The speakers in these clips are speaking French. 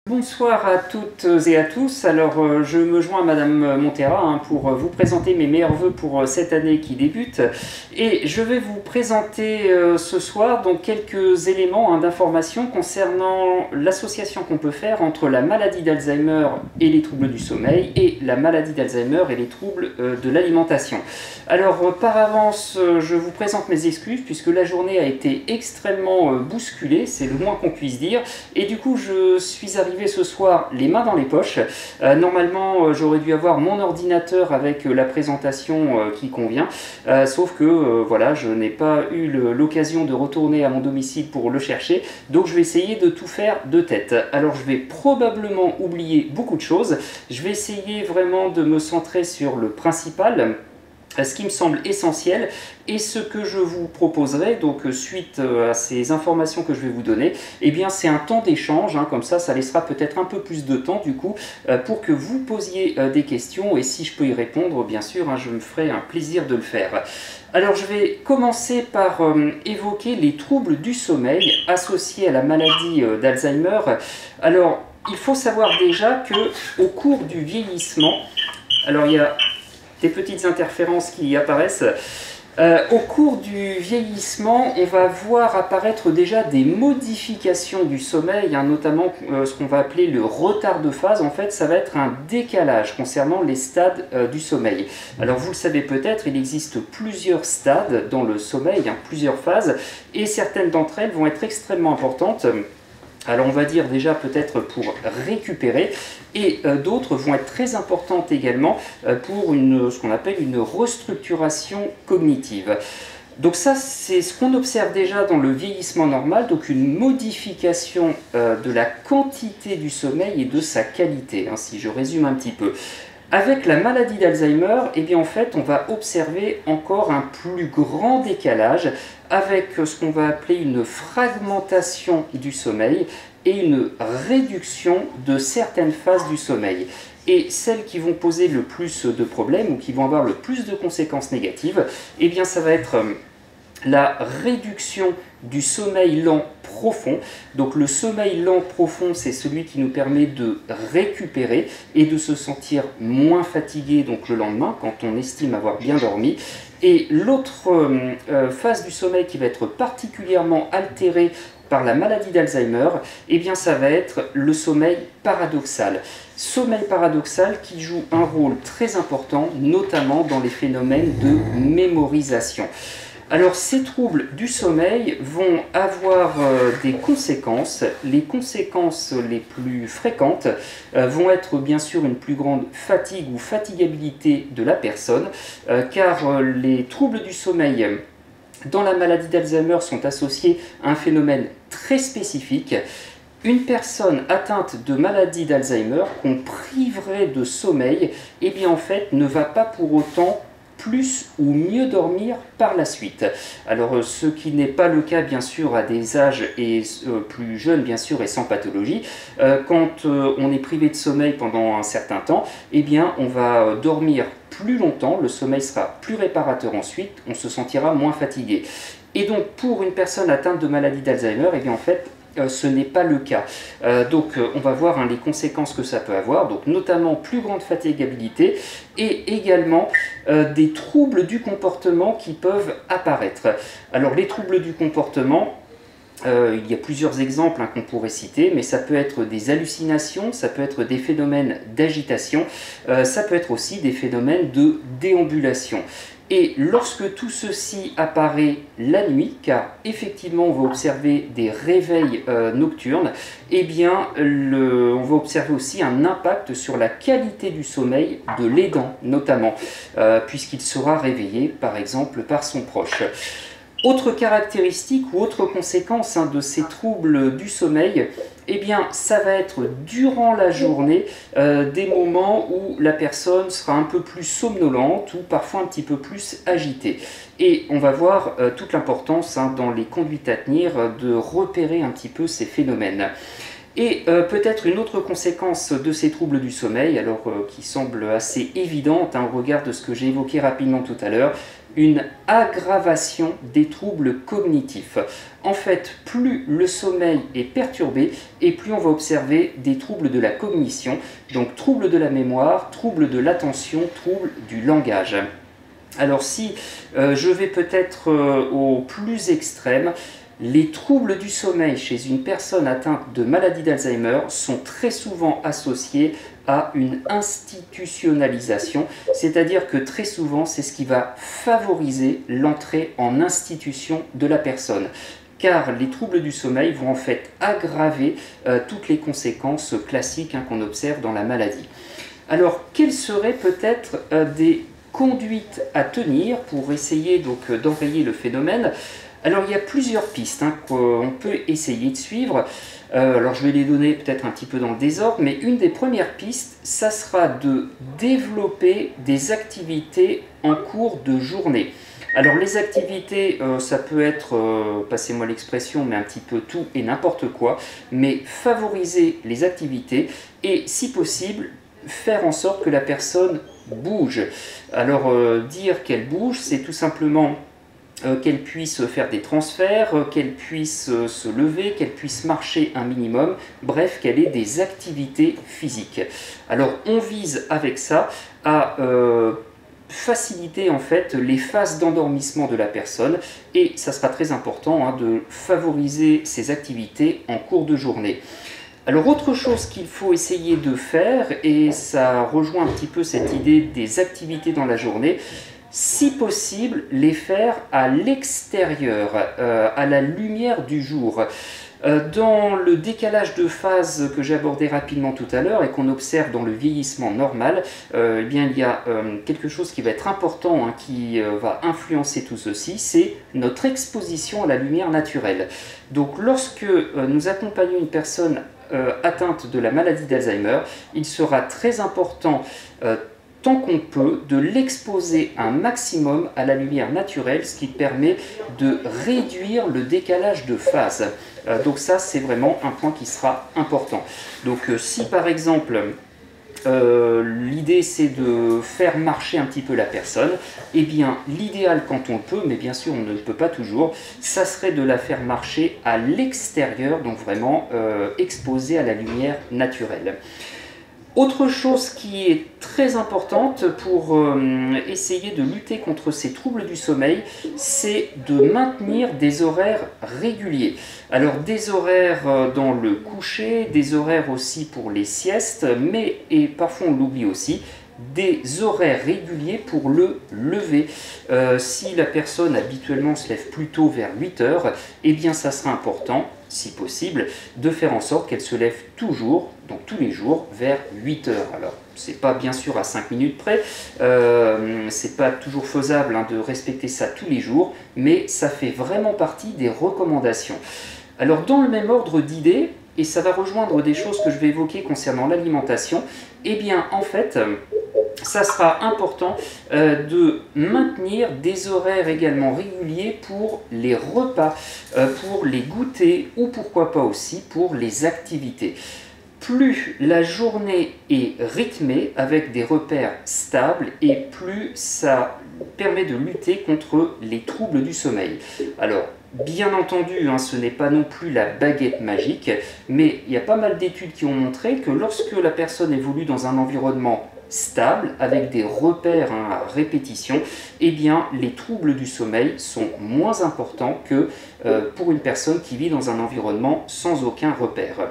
Bonsoir à toutes et à tous. Alors, je me joins à Madame Montera pour vous présenter mes meilleurs vœux pour cette année qui débute. Et je vais vous présenter ce soir donc quelques éléments d'information concernant l'association qu'on peut faire entre la maladie d'Alzheimer et les troubles du sommeil et la maladie d'Alzheimer et les troubles de l'alimentation. Alors, par avance, je vous présente mes excuses puisque la journée a été extrêmement bousculée, c'est le moins qu'on puisse dire. Et du coup, je suis arrivé ce soir les mains dans les poches. Normalement, j'aurais dû avoir mon ordinateur avec la présentation qui convient, sauf que voilà, je n'ai pas eu l'occasion de retourner à mon domicile pour le chercher, donc je vais essayer de tout faire de tête. Alors je vais probablement oublier beaucoup de choses, je vais essayer vraiment de me centrer sur le principal, ce qui me semble essentiel, et ce que je vous proposerai, donc suite à ces informations que je vais vous donner, eh bien c'est un temps d'échange, comme ça laissera peut-être un peu plus de temps du coup, pour que vous posiez des questions, et si je peux y répondre, bien sûr, je me ferai un plaisir de le faire. Alors je vais commencer par évoquer les troubles du sommeil associés à la maladie d'Alzheimer. Alors il faut savoir déjà que au cours du vieillissement, alors il y a des petites interférences qui apparaissent. Au cours du vieillissement, on va voir apparaître déjà des modifications du sommeil, notamment ce qu'on va appeler le retard de phase. En fait, ça va être un décalage concernant les stades du sommeil. Alors, vous le savez peut-être, il existe plusieurs stades dans le sommeil, plusieurs phases, et certaines d'entre elles vont être extrêmement importantes. Alors on va dire déjà peut-être pour récupérer, et d'autres vont être très importantes également pour ce qu'on appelle une restructuration cognitive. Donc ça, c'est ce qu'on observe déjà dans le vieillissement normal, donc une modification de la quantité du sommeil et de sa qualité, si je résume un petit peu. Avec la maladie d'Alzheimer, eh bien en fait, on va observer encore un plus grand décalage avec ce qu'on va appeler une fragmentation du sommeil et une réduction de certaines phases du sommeil. Et celles qui vont poser le plus de problèmes ou qui vont avoir le plus de conséquences négatives, eh bien ça va être la réduction du sommeil lent profond. Donc le sommeil lent profond, c'est celui qui nous permet de récupérer et de se sentir moins fatigué donc le lendemain quand on estime avoir bien dormi. Et l'autre phase du sommeil qui va être particulièrement altérée par la maladie d'Alzheimer, eh bien ça va être le sommeil paradoxal. Sommeil paradoxal qui joue un rôle très important, notamment dans les phénomènes de mémorisation. Alors ces troubles du sommeil vont avoir des conséquences. Les conséquences les plus fréquentes vont être bien sûr une plus grande fatigue ou fatigabilité de la personne, car les troubles du sommeil dans la maladie d'Alzheimer sont associés à un phénomène très spécifique. Une personne atteinte de maladie d'Alzheimer qu'on priverait de sommeil, eh bien en fait ne va pas pour autant plus ou mieux dormir par la suite. Alors ce qui n'est pas le cas bien sûr à des âges plus jeunes bien sûr et sans pathologie, quand on est privé de sommeil pendant un certain temps, eh bien on va dormir plus longtemps, le sommeil sera plus réparateur ensuite, on se sentira moins fatigué. Et donc pour une personne atteinte de maladie d'Alzheimer, eh bien en fait ce n'est pas le cas. Donc on va voir les conséquences que ça peut avoir, donc notamment plus grande fatigabilité et également des troubles du comportement qui peuvent apparaître. Alors les troubles du comportement, il y a plusieurs exemples qu'on pourrait citer, mais ça peut être des hallucinations, ça peut être des phénomènes d'agitation, ça peut être aussi des phénomènes de déambulation. Et lorsque tout ceci apparaît la nuit, car effectivement on va observer des réveils nocturnes, eh bien on va observer aussi un impact sur la qualité du sommeil de l'aidant notamment, puisqu'il sera réveillé par exemple par son proche. Autre caractéristique ou autre conséquence de ces troubles du sommeil, eh bien ça va être durant la journée des moments où la personne sera un peu plus somnolente ou parfois un petit peu plus agitée. Et on va voir toute l'importance dans les conduites à tenir de repérer un petit peu ces phénomènes. Et peut-être une autre conséquence de ces troubles du sommeil, alors qui semble assez évidente au regard de ce que j'ai évoqué rapidement tout à l'heure, une aggravation des troubles cognitifs. En fait, plus le sommeil est perturbé et plus on va observer des troubles de la cognition, donc troubles de la mémoire, troubles de l'attention, troubles du langage. Alors si je vais peut-être au plus extrême, les troubles du sommeil chez une personne atteinte de maladie d'Alzheimer sont très souvent associés à une institutionnalisation, c'est-à-dire que très souvent c'est ce qui va favoriser l'entrée en institution de la personne. Car les troubles du sommeil vont en fait aggraver toutes les conséquences classiques qu'on observe dans la maladie. Alors, quelles seraient peut-être des conduites à tenir pour essayer donc d'enrayer le phénomène? Alors il y a plusieurs pistes qu'on peut essayer de suivre. Alors je vais les donner peut-être un petit peu dans le désordre, mais une des premières pistes, ça sera de développer des activités en cours de journée. Alors les activités, ça peut être, passez-moi l'expression, mais un petit peu tout et n'importe quoi, mais favoriser les activités et si possible, faire en sorte que la personne bouge. Alors dire qu'elle bouge, c'est tout simplement qu'elle puisse faire des transferts, qu'elle puisse se lever, qu'elle puisse marcher un minimum, bref, qu'elle ait des activités physiques. Alors on vise avec ça à faciliter en fait les phases d'endormissement de la personne et ça sera très important de favoriser ces activités en cours de journée. Alors autre chose qu'il faut essayer de faire, et ça rejoint un petit peu cette idée des activités dans la journée, si possible les faire à l'extérieur, à la lumière du jour. Dans le décalage de phase que j'ai abordé rapidement tout à l'heure et qu'on observe dans le vieillissement normal, eh bien, il y a quelque chose qui va être important, qui va influencer tout ceci, c'est notre exposition à la lumière naturelle. Donc lorsque nous accompagnons une personne atteinte de la maladie d'Alzheimer, il sera très important tant qu'on peut, de l'exposer un maximum à la lumière naturelle, ce qui permet de réduire le décalage de phase. Donc ça, c'est vraiment un point qui sera important. Donc si par exemple, l'idée c'est de faire marcher un petit peu la personne, eh bien l'idéal quand on le peut, mais bien sûr on ne le peut pas toujours, ça serait de la faire marcher à l'extérieur, donc vraiment exposée à la lumière naturelle. Autre chose qui est très importante pour essayer de lutter contre ces troubles du sommeil, c'est de maintenir des horaires réguliers. Alors des horaires dans le coucher, des horaires aussi pour les siestes, mais, et parfois on l'oublie aussi, des horaires réguliers pour le lever. Si la personne habituellement se lève plutôt vers 8 heures, eh bien ça sera important, si possible, de faire en sorte qu'elle se lève toujours, donc tous les jours, vers 8 heures. Alors, c'est pas bien sûr à 5 minutes près, c'est pas toujours faisable de respecter ça tous les jours, mais ça fait vraiment partie des recommandations. Alors, dans le même ordre d'idées, et ça va rejoindre des choses que je vais évoquer concernant l'alimentation, eh bien, en fait, ça sera important de maintenir des horaires également réguliers pour les repas, pour les goûters ou pourquoi pas aussi pour les activités. Plus la journée est rythmée avec des repères stables et plus ça permet de lutter contre les troubles du sommeil. Alors, bien entendu, ce n'est pas non plus la baguette magique, mais il y a pas mal d'études qui ont montré que lorsque la personne évolue dans un environnement stable, avec des repères à répétition, eh bien les troubles du sommeil sont moins importants que pour une personne qui vit dans un environnement sans aucun repère.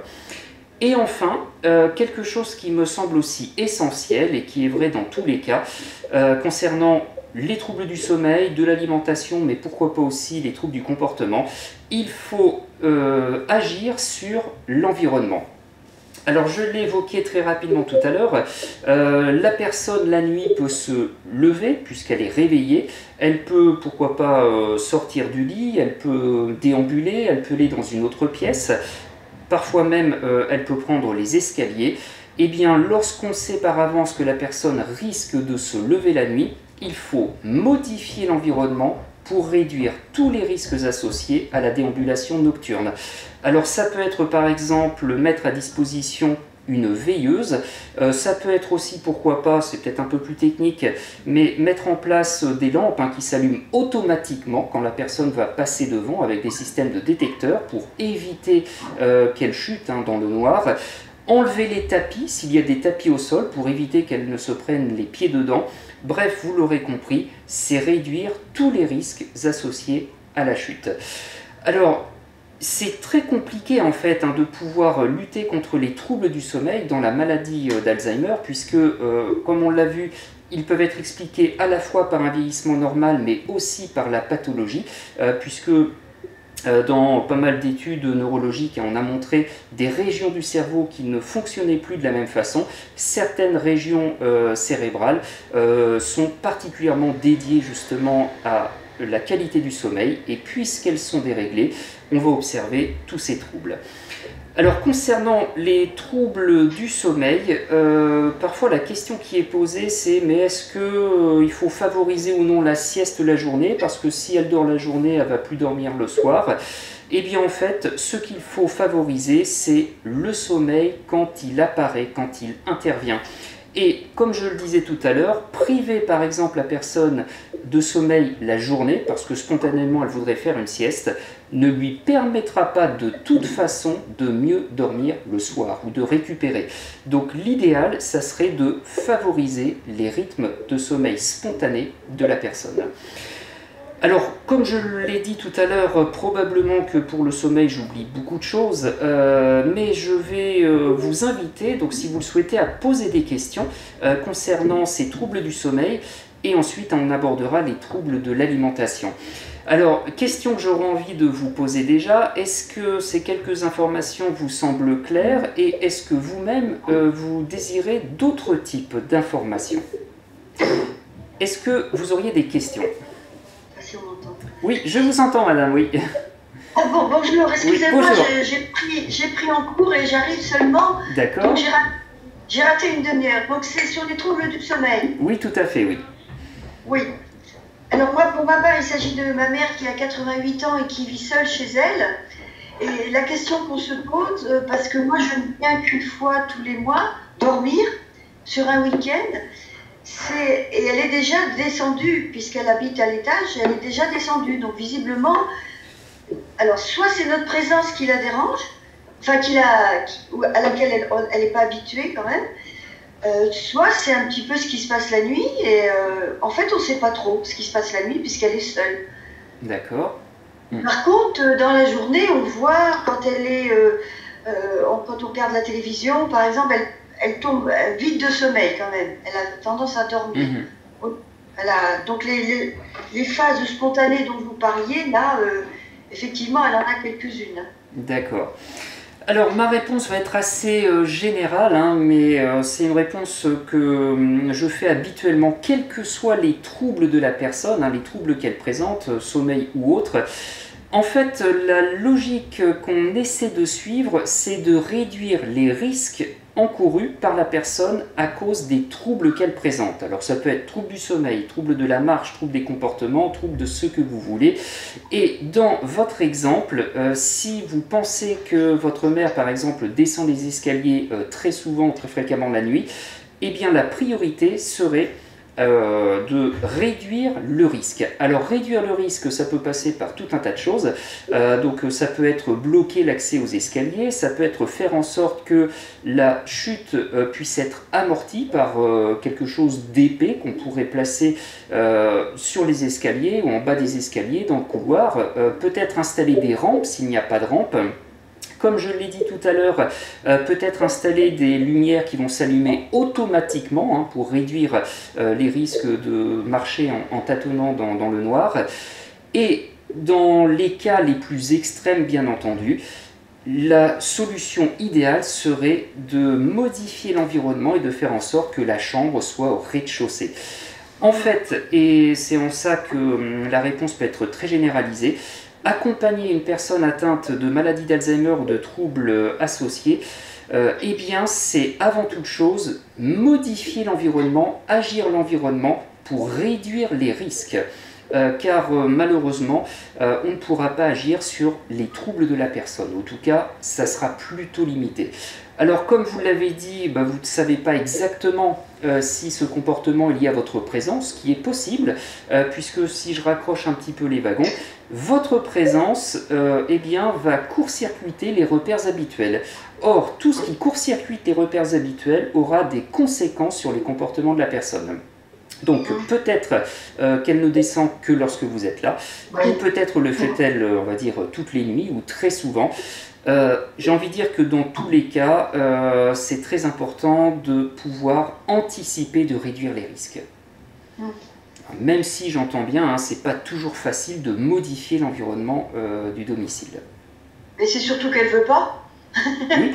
Et enfin, quelque chose qui me semble aussi essentiel et qui est vrai dans tous les cas, concernant les troubles du sommeil, de l'alimentation, mais pourquoi pas aussi les troubles du comportement, il faut agir sur l'environnement. Alors je l'ai évoqué très rapidement tout à l'heure, la personne la nuit peut se lever puisqu'elle est réveillée, elle peut pourquoi pas sortir du lit, elle peut déambuler, elle peut aller dans une autre pièce, parfois même elle peut prendre les escaliers. Eh bien lorsqu'on sait par avance que la personne risque de se lever la nuit, il faut modifier l'environnement pour réduire tous les risques associés à la déambulation nocturne. Alors ça peut être par exemple mettre à disposition une veilleuse. Ça peut être aussi, pourquoi pas, c'est peut-être un peu plus technique, mais mettre en place des lampes qui s'allument automatiquement quand la personne va passer devant avec des systèmes de détecteurs pour éviter qu'elle chute dans le noir. Enlever les tapis, s'il y a des tapis au sol, pour éviter qu'elle ne se prenne les pieds dedans. Bref, vous l'aurez compris, c'est réduire tous les risques associés à la chute. Alors, c'est très compliqué en fait de pouvoir lutter contre les troubles du sommeil dans la maladie d'Alzheimer, puisque, comme on l'a vu, ils peuvent être expliqués à la fois par un vieillissement normal, mais aussi par la pathologie, puisque dans pas mal d'études neurologiques, on a montré des régions du cerveau qui ne fonctionnaient plus de la même façon. Certaines régions cérébrales sont particulièrement dédiées justement à la qualité du sommeil, et puisqu'elles sont déréglées, on va observer tous ces troubles. Alors concernant les troubles du sommeil, parfois la question qui est posée c'est mais est-ce qu'il faut favoriser ou non la sieste la journée, parce que si elle dort la journée, elle va plus dormir le soir. Eh bien en fait, ce qu'il faut favoriser c'est le sommeil quand il apparaît, quand il intervient. Et comme je le disais tout à l'heure, priver par exemple la personne de sommeil la journée, parce que spontanément elle voudrait faire une sieste, ne lui permettra pas de toute façon de mieux dormir le soir ou de récupérer. Donc l'idéal, ça serait de favoriser les rythmes de sommeil spontanés de la personne. Alors, comme je l'ai dit tout à l'heure, probablement que pour le sommeil, j'oublie beaucoup de choses, mais je vais vous inviter, donc si vous le souhaitez, à poser des questions concernant ces troubles du sommeil, et ensuite on abordera les troubles de l'alimentation. Alors, question que j'aurais envie de vous poser déjà, est-ce que ces quelques informations vous semblent claires, et est-ce que vous-même, vous désirez d'autres types d'informations? Est-ce que vous auriez des questions? Si on m'entend. Oui, je vous entends, madame, oui. Ah bon, bonjour, excusez-moi, oui, j'ai pris en cours et j'arrive seulement. D'accord. Donc j'ai raté une demi-heure. Donc c'est sur les troubles du sommeil. Oui, tout à fait, oui. Oui. Alors moi, pour ma part, il s'agit de ma mère qui a 88 ans et qui vit seule chez elle. Et la question qu'on se pose, parce que moi je ne viens qu'une fois tous les mois dormir sur un week-end. Et elle est déjà descendue, puisqu'elle habite à l'étage, elle est déjà descendue. Donc visiblement, alors soit c'est notre présence qui la dérange, enfin à laquelle elle n'est pas habituée quand même, soit c'est un petit peu ce qui se passe la nuit, et en fait on ne sait pas trop ce qui se passe la nuit puisqu'elle est seule. D'accord. Par contre, dans la journée, on voit quand quand on regarde la télévision, par exemple, elle tombe vide de sommeil quand même. Elle a tendance à dormir. Donc les phases spontanées dont vous parliez, là, effectivement, elle en a quelques-unes. D'accord. Alors ma réponse va être assez générale, mais c'est une réponse que je fais habituellement, quels que soient les troubles de la personne, les troubles qu'elle présente, sommeil ou autre. En fait, la logique qu'on essaie de suivre, c'est de réduire les risques encourus par la personne à cause des troubles qu'elle présente. Alors ça peut être trouble du sommeil, trouble de la marche, trouble des comportements, trouble de ce que vous voulez. Et dans votre exemple, si vous pensez que votre mère, par exemple, descend les escaliers très souvent, très fréquemment la nuit, eh bien la priorité serait de réduire le risque. Alors réduire le risque, ça peut passer par tout un tas de choses. Donc ça peut être bloquer l'accès aux escaliers, ça peut être faire en sorte que la chute puisse être amortie par quelque chose d'épais qu'on pourrait placer sur les escaliers ou en bas des escaliers, dans le couloir. Peut-être installer des rampes s'il n'y a pas de rampe. Comme je l'ai dit tout à l'heure, peut-être installer des lumières qui vont s'allumer automatiquement pour réduire les risques de marcher en tâtonnant dans le noir. Et dans les cas les plus extrêmes, bien entendu, la solution idéale serait de modifier l'environnement et de faire en sorte que la chambre soit au rez-de-chaussée. En fait, et c'est en ça que la réponse peut être très généralisée, accompagner une personne atteinte de maladie d'Alzheimer ou de troubles associés, eh bien c'est avant toute chose modifier l'environnement, agir l'environnement pour réduire les risques. car malheureusement, on ne pourra pas agir sur les troubles de la personne. En tout cas, ça sera plutôt limité. Alors, comme vous l'avez dit, vous ne savez pas exactement si ce comportement est lié à votre présence, ce qui est possible, puisque si je raccroche un petit peu les wagons, votre présence eh bien, va court-circuiter les repères habituels. Or, tout ce qui court-circuite les repères habituels aura des conséquences sur les comportements de la personne. Donc peut-être qu'elle ne descend que lorsque vous êtes là, ou peut-être le fait-elle, on va dire, toutes les nuits ou très souvent. J'ai envie de dire que dans tous les cas, c'est très important de pouvoir anticiper, de réduire les risques. Même si j'entends bien, c'est pas toujours facile de modifier l'environnement du domicile. Mais c'est surtout qu'elle veut pas. Oui,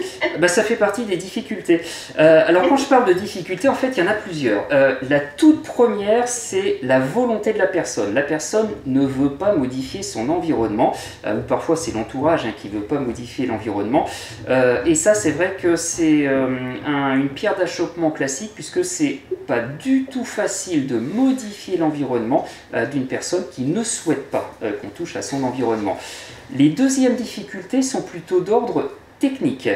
ça fait partie des difficultés. Alors quand je parle de difficultés, en fait, il y en a plusieurs. La toute première, c'est la volonté de la personne. La personne ne veut pas modifier son environnement, ou parfois c'est l'entourage qui ne veut pas modifier l'environnement. Et ça, c'est vrai que c'est une pierre d'achoppement classique, puisque c'est pas du tout facile de modifier l'environnement d'une personne qui ne souhaite pas qu'on touche à son environnement. Les deuxièmes difficultés sont plutôt d'ordre technique.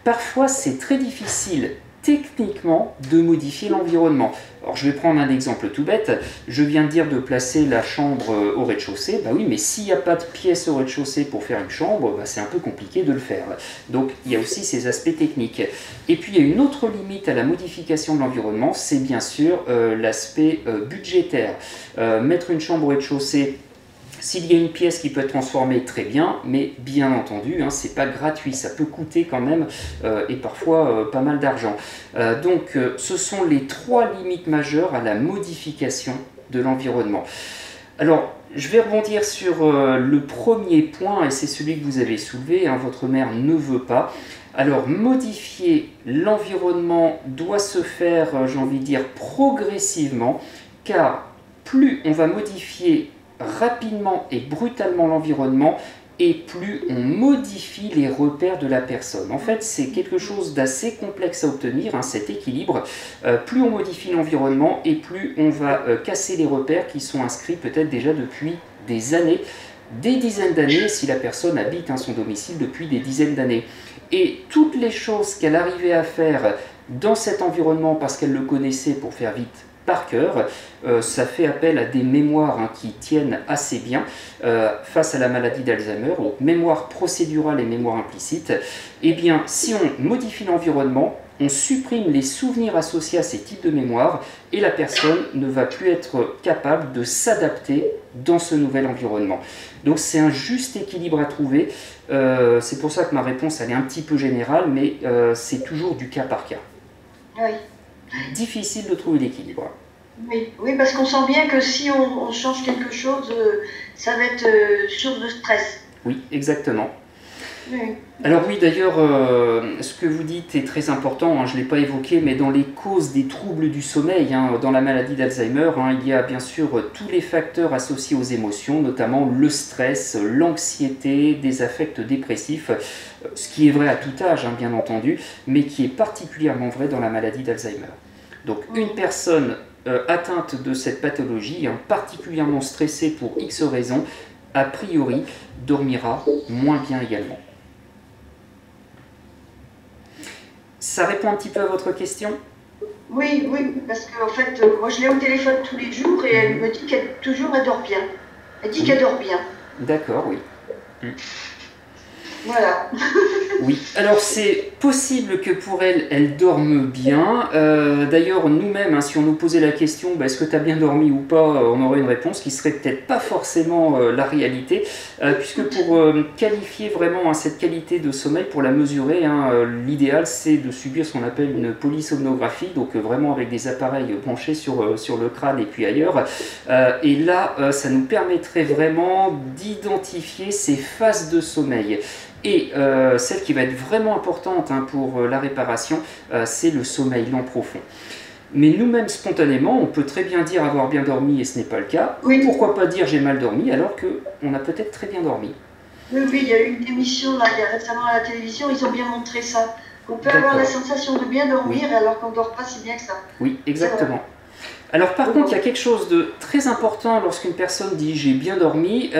Parfois, c'est très difficile techniquement de modifier l'environnement. Alors, je vais prendre un exemple tout bête. Je viens de dire de placer la chambre au rez-de-chaussée. Oui, mais s'il n'y a pas de pièce au rez-de-chaussée pour faire une chambre, c'est un peu compliqué de le faire. Donc, il y a aussi ces aspects techniques. Et puis, il y a une autre limite à la modification de l'environnement, c'est bien sûr l'aspect budgétaire. Mettre une chambre au rez-de-chaussée, s'il y a une pièce qui peut être transformée, très bien, mais bien entendu, c'est pas gratuit, ça peut coûter quand même, et parfois pas mal d'argent. Donc ce sont les trois limites majeures à la modification de l'environnement. Alors, je vais rebondir sur le premier point, et c'est celui que vous avez soulevé, votre mère ne veut pas. Alors, modifier l'environnement doit se faire, j'ai envie de dire, progressivement, car plus on va modifier rapidement et brutalement l'environnement, et plus on modifie les repères de la personne. En fait, c'est quelque chose d'assez complexe à obtenir, cet équilibre. Plus on modifie l'environnement, et plus on va casser les repères qui sont inscrits peut-être déjà depuis des années, des dizaines d'années, si la personne habite son domicile depuis des dizaines d'années. Et toutes les choses qu'elle arrivait à faire dans cet environnement, parce qu'elle le connaissait, pour faire vite, par cœur, ça fait appel à des mémoires qui tiennent assez bien face à la maladie d'Alzheimer, donc mémoire procédurale et mémoire implicite. Eh bien, si on modifie l'environnement, on supprime les souvenirs associés à ces types de mémoires, et la personne ne va plus être capable de s'adapter dans ce nouvel environnement. Donc c'est un juste équilibre à trouver. C'est pour ça que ma réponse elle est un petit peu générale, mais c'est toujours du cas par cas. Oui. Difficile de trouver l'équilibre. Oui, parce qu'on sent bien que si on change quelque chose, ça va être source de stress. Oui, exactement. Oui. Alors oui, d'ailleurs, ce que vous dites est très important, je ne l'ai pas évoqué, mais dans les causes des troubles du sommeil, dans la maladie d'Alzheimer, il y a bien sûr tous les facteurs associés aux émotions, notamment le stress, l'anxiété, des affects dépressifs, ce qui est vrai à tout âge, bien entendu, mais qui est particulièrement vrai dans la maladie d'Alzheimer. Donc une personne atteinte de cette pathologie, particulièrement stressée pour X raisons, a priori, dormira moins bien également. Ça répond un petit peu à votre question ? Oui, parce qu'en fait, moi je l'ai au téléphone tous les jours et elle me dit qu'elle dort bien. Elle dit qu'elle dort bien. D'accord, oui. Voilà. Oui, alors c'est possible que pour elle, elle dorme bien. D'ailleurs, nous-mêmes, si on nous posait la question, est-ce que tu as bien dormi ou pas, on aurait une réponse qui serait peut-être pas forcément la réalité, puisque pour qualifier vraiment cette qualité de sommeil, pour la mesurer, l'idéal c'est de subir ce qu'on appelle une polysomnographie, donc vraiment avec des appareils branchés sur le crâne et puis ailleurs. Et là, ça nous permettrait vraiment d'identifier ces phases de sommeil. Et celle qui va être vraiment importante pour la réparation, c'est le sommeil lent profond. Mais nous-mêmes, spontanément, on peut très bien dire avoir bien dormi et ce n'est pas le cas. Oui. Pourquoi pas dire j'ai mal dormi alors qu'on a peut-être très bien dormi. Oui, il y a eu une émission là, il y a récemment à la télévision, ils ont bien montré ça. On peut avoir la sensation de bien dormir alors qu'on ne dort pas si bien que ça. Oui, exactement. Alors par contre, il y a quelque chose de très important lorsqu'une personne dit j'ai bien dormi,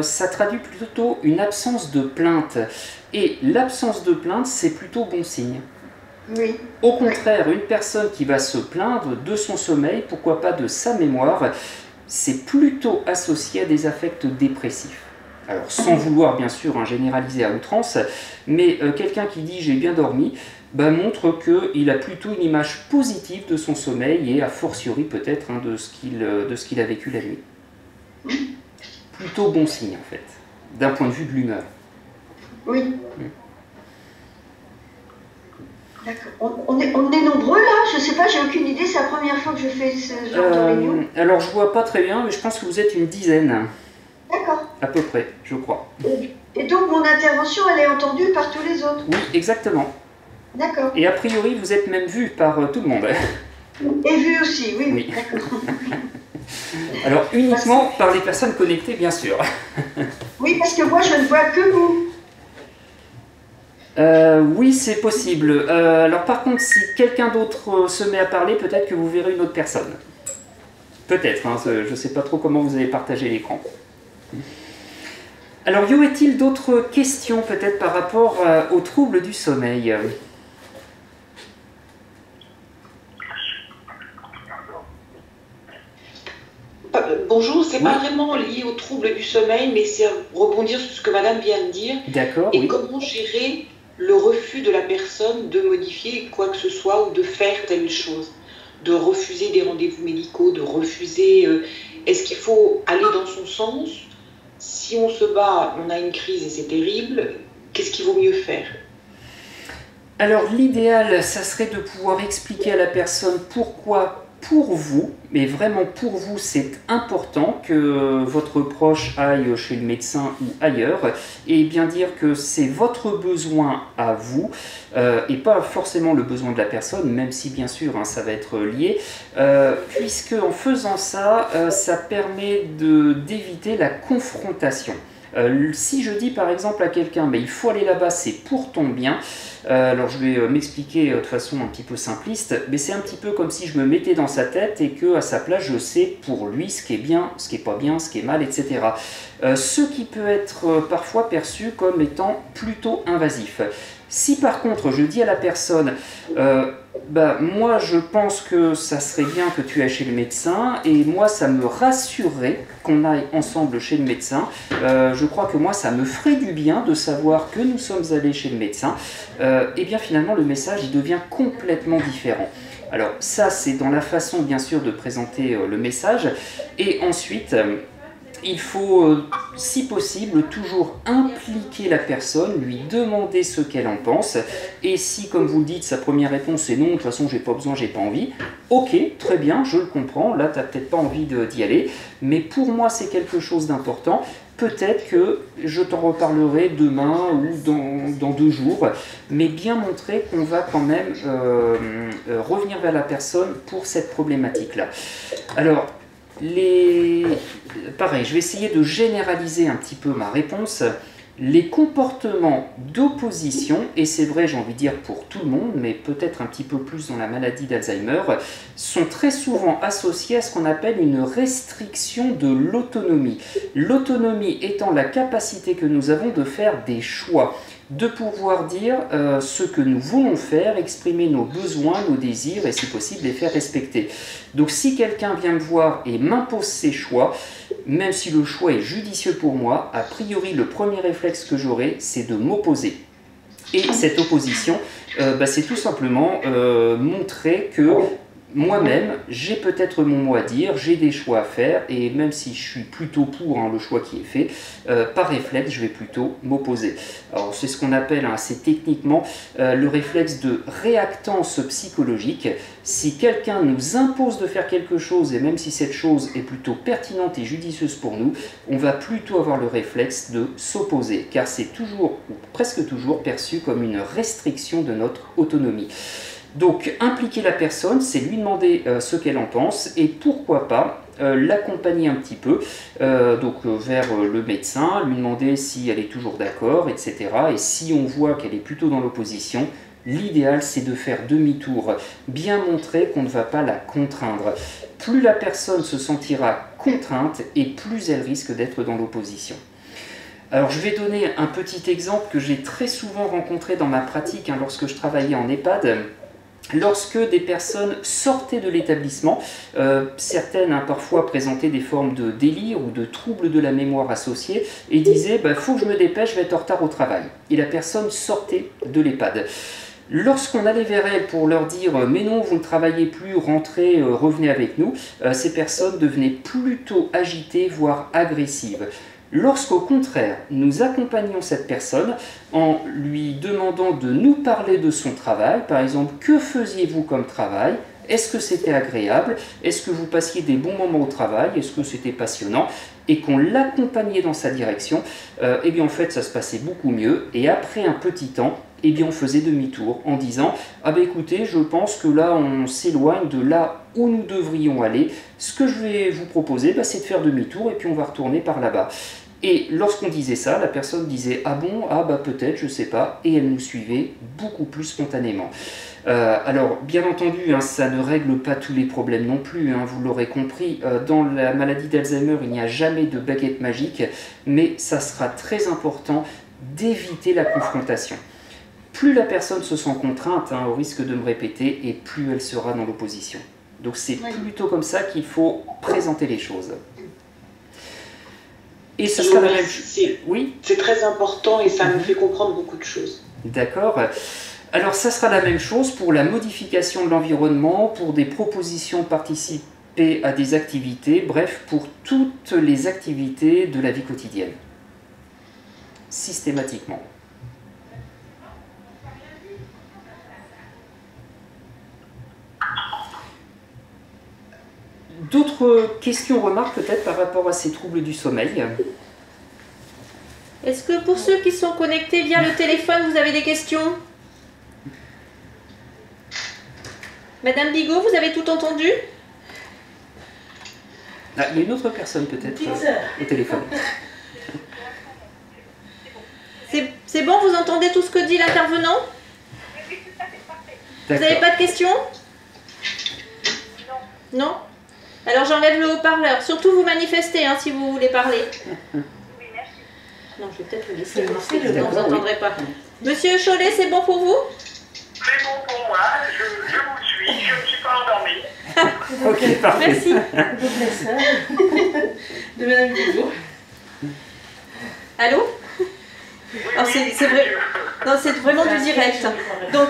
ça traduit plutôt une absence de plainte. Et l'absence de plainte, c'est plutôt bon signe. Oui. Au contraire, une personne qui va se plaindre de son sommeil, pourquoi pas de sa mémoire, c'est plutôt associé à des affects dépressifs. Alors sans vouloir bien sûr généraliser à outrance, mais quelqu'un qui dit j'ai bien dormi, montre qu'il a plutôt une image positive de son sommeil et a fortiori peut-être de ce qu'il a vécu la nuit. Plutôt bon signe en fait, d'un point de vue de l'humeur. Oui. D'accord. On est nombreux là? Je sais pas, j'ai aucune idée, c'est la première fois que je fais ce genre de réunion. Alors je vois pas très bien, mais je pense que vous êtes une dizaine. D'accord. À peu près, je crois. Et donc mon intervention, elle est entendue par tous les autres? Oui, exactement. D'accord. Et a priori, vous êtes même vu par tout le monde. Et vu aussi, oui. Oui. D'accord. Alors uniquement par les personnes connectées, bien sûr. Oui, parce que moi, je ne vois que vous. Oui, c'est possible. Alors par contre, si quelqu'un d'autre se met à parler, peut-être que vous verrez une autre personne. Peut-être, je ne sais pas trop comment vous avez partagé l'écran. Alors, y aurait-il d'autres questions peut-être par rapport aux troubles du sommeil? Bonjour, c'est pas vraiment lié aux troubles du sommeil, mais c'est rebondir sur ce que Madame vient de dire. D'accord. Et comment gérer le refus de la personne de modifier quoi que ce soit ou de faire telle chose, de refuser des rendez-vous médicaux, de refuser. Est-ce qu'il faut aller dans son sens? Si on se bat, on a une crise et c'est terrible. Qu'est-ce qu'il vaut mieux faire? Alors l'idéal, ça serait de pouvoir expliquer à la personne pourquoi, pour vous, mais vraiment pour vous, c'est important que votre proche aille chez le médecin ou ailleurs, et bien dire que c'est votre besoin à vous, et pas forcément le besoin de la personne, même si bien sûr ça va être lié, puisque en faisant ça, ça permet d'éviter la confrontation. Si je dis par exemple à quelqu'un, il faut aller là-bas, c'est pour ton bien, alors je vais m'expliquer de façon un petit peu simpliste, mais c'est un petit peu comme si je me mettais dans sa tête et que à sa place je sais pour lui ce qui est bien, ce qui est pas bien, ce qui est mal, etc. Ce qui peut être parfois perçu comme étant plutôt invasif. Si par contre je dis à la personne, moi je pense que ça serait bien que tu ailles chez le médecin, et moi ça me rassurerait qu'on aille ensemble chez le médecin, je crois que moi ça me ferait du bien de savoir que nous sommes allés chez le médecin, et bien finalement le message il devient complètement différent. Alors ça c'est dans la façon bien sûr de présenter le message, et ensuite il faut, si possible, toujours impliquer la personne, lui demander ce qu'elle en pense. Et si, comme vous le dites, sa première réponse est non, de toute façon, j'ai pas besoin, j'ai pas envie, ok, très bien, je le comprends, là, tu n'as peut-être pas envie d'y aller, mais pour moi, c'est quelque chose d'important. Peut-être que je t'en reparlerai demain ou dans 2 jours, mais bien montrer qu'on va quand même revenir vers la personne pour cette problématique-là. Alors, pareil, je vais essayer de généraliser un petit peu ma réponse. Les comportements d'opposition, et c'est vrai, j'ai envie de dire pour tout le monde, mais peut-être un petit peu plus dans la maladie d'Alzheimer, sont très souvent associés à ce qu'on appelle une restriction de l'autonomie. L'autonomie étant la capacité que nous avons de faire des choix, de pouvoir dire ce que nous voulons faire, exprimer nos besoins, nos désirs et si possible les faire respecter. Donc si quelqu'un vient me voir et m'impose ses choix, même si le choix est judicieux pour moi, a priori le premier réflexe que j'aurai, c'est de m'opposer. Et cette opposition, c'est tout simplement montrer que moi-même, j'ai peut-être mon mot à dire, j'ai des choix à faire, et même si je suis plutôt pour le choix qui est fait, par réflexe, je vais plutôt m'opposer. Alors c'est ce qu'on appelle assez techniquement le réflexe de réactance psychologique. Si quelqu'un nous impose de faire quelque chose, et même si cette chose est plutôt pertinente et judicieuse pour nous, on va plutôt avoir le réflexe de s'opposer, car c'est toujours, ou presque toujours, perçu comme une restriction de notre autonomie. Donc impliquer la personne, c'est lui demander ce qu'elle en pense, et pourquoi pas l'accompagner un petit peu vers le médecin, lui demander si elle est toujours d'accord, etc. Et si on voit qu'elle est plutôt dans l'opposition, L'idéal, c'est de faire demi-tour, bien montrer qu'on ne va pas la contraindre. Plus la personne se sentira contrainte et plus elle risque d'être dans l'opposition. Alors je vais donner un petit exemple que j'ai très souvent rencontré dans ma pratique lorsque je travaillais en EHPAD. Lorsque des personnes sortaient de l'établissement, certaines parfois présentaient des formes de délire ou de troubles de la mémoire associés et disaient « faut que je me dépêche, je vais être en retard au travail ». Et la personne sortait de l'EHPAD. Lorsqu'on allait vers elles pour leur dire « mais non, vous ne travaillez plus, rentrez, revenez avec nous », ces personnes devenaient plutôt agitées, voire agressives. Lorsqu'au contraire, nous accompagnons cette personne en lui demandant de nous parler de son travail, par exemple, que faisiez-vous comme travail? Est-ce que c'était agréable? Est-ce que vous passiez des bons moments au travail? Est-ce que c'était passionnant? Et qu'on l'accompagnait dans sa direction, eh bien en fait ça se passait beaucoup mieux. Et après un petit temps, eh bien on faisait demi-tour en disant « Ah ben écoutez, je pense que là on s'éloigne de là où nous devrions aller. Ce que je vais vous proposer, c'est de faire demi-tour et puis on va retourner par là-bas. » Et lorsqu'on disait ça, la personne disait « Ah bon, ah bah peut-être, je sais pas » et elle nous suivait beaucoup plus spontanément. Alors, bien entendu, ça ne règle pas tous les problèmes non plus, vous l'aurez compris, dans la maladie d'Alzheimer, il n'y a jamais de baguette magique, mais ça sera très important d'éviter la confrontation. Plus la personne se sent contrainte, au risque de me répéter, et plus elle sera dans l'opposition. Donc c'est plutôt comme ça qu'il faut présenter les choses. Et ce sera la même chose. Oui, c'est très important et ça me fait comprendre beaucoup de choses. D'accord. Alors ça sera la même chose pour la modification de l'environnement, pour des propositions de participer à des activités, bref, pour toutes les activités de la vie quotidienne. Systématiquement. D'autres questions, remarques peut-être par rapport à ces troubles du sommeil? Est-ce que pour ceux qui sont connectés via le téléphone, vous avez des questions? Madame Bigot, vous avez tout entendu? Ah, il y a une autre personne peut-être au téléphone. C'est bon, vous entendez tout ce que dit l'intervenant? Vous n'avez pas de questions? Non. Non? Alors j'enlève le haut-parleur. Surtout vous manifestez si vous voulez parler. Oui, merci. Non, je vais peut-être le laisser marcher, je ne vous entendrai pas. Monsieur Chollet, c'est bon pour vous? C'est bon pour moi, je vous suis, je ne suis pas endormie. Ok, parfait. Merci. De Madame Bigot. Allô? Alors c'est vrai. Non, c'est vraiment du direct. Donc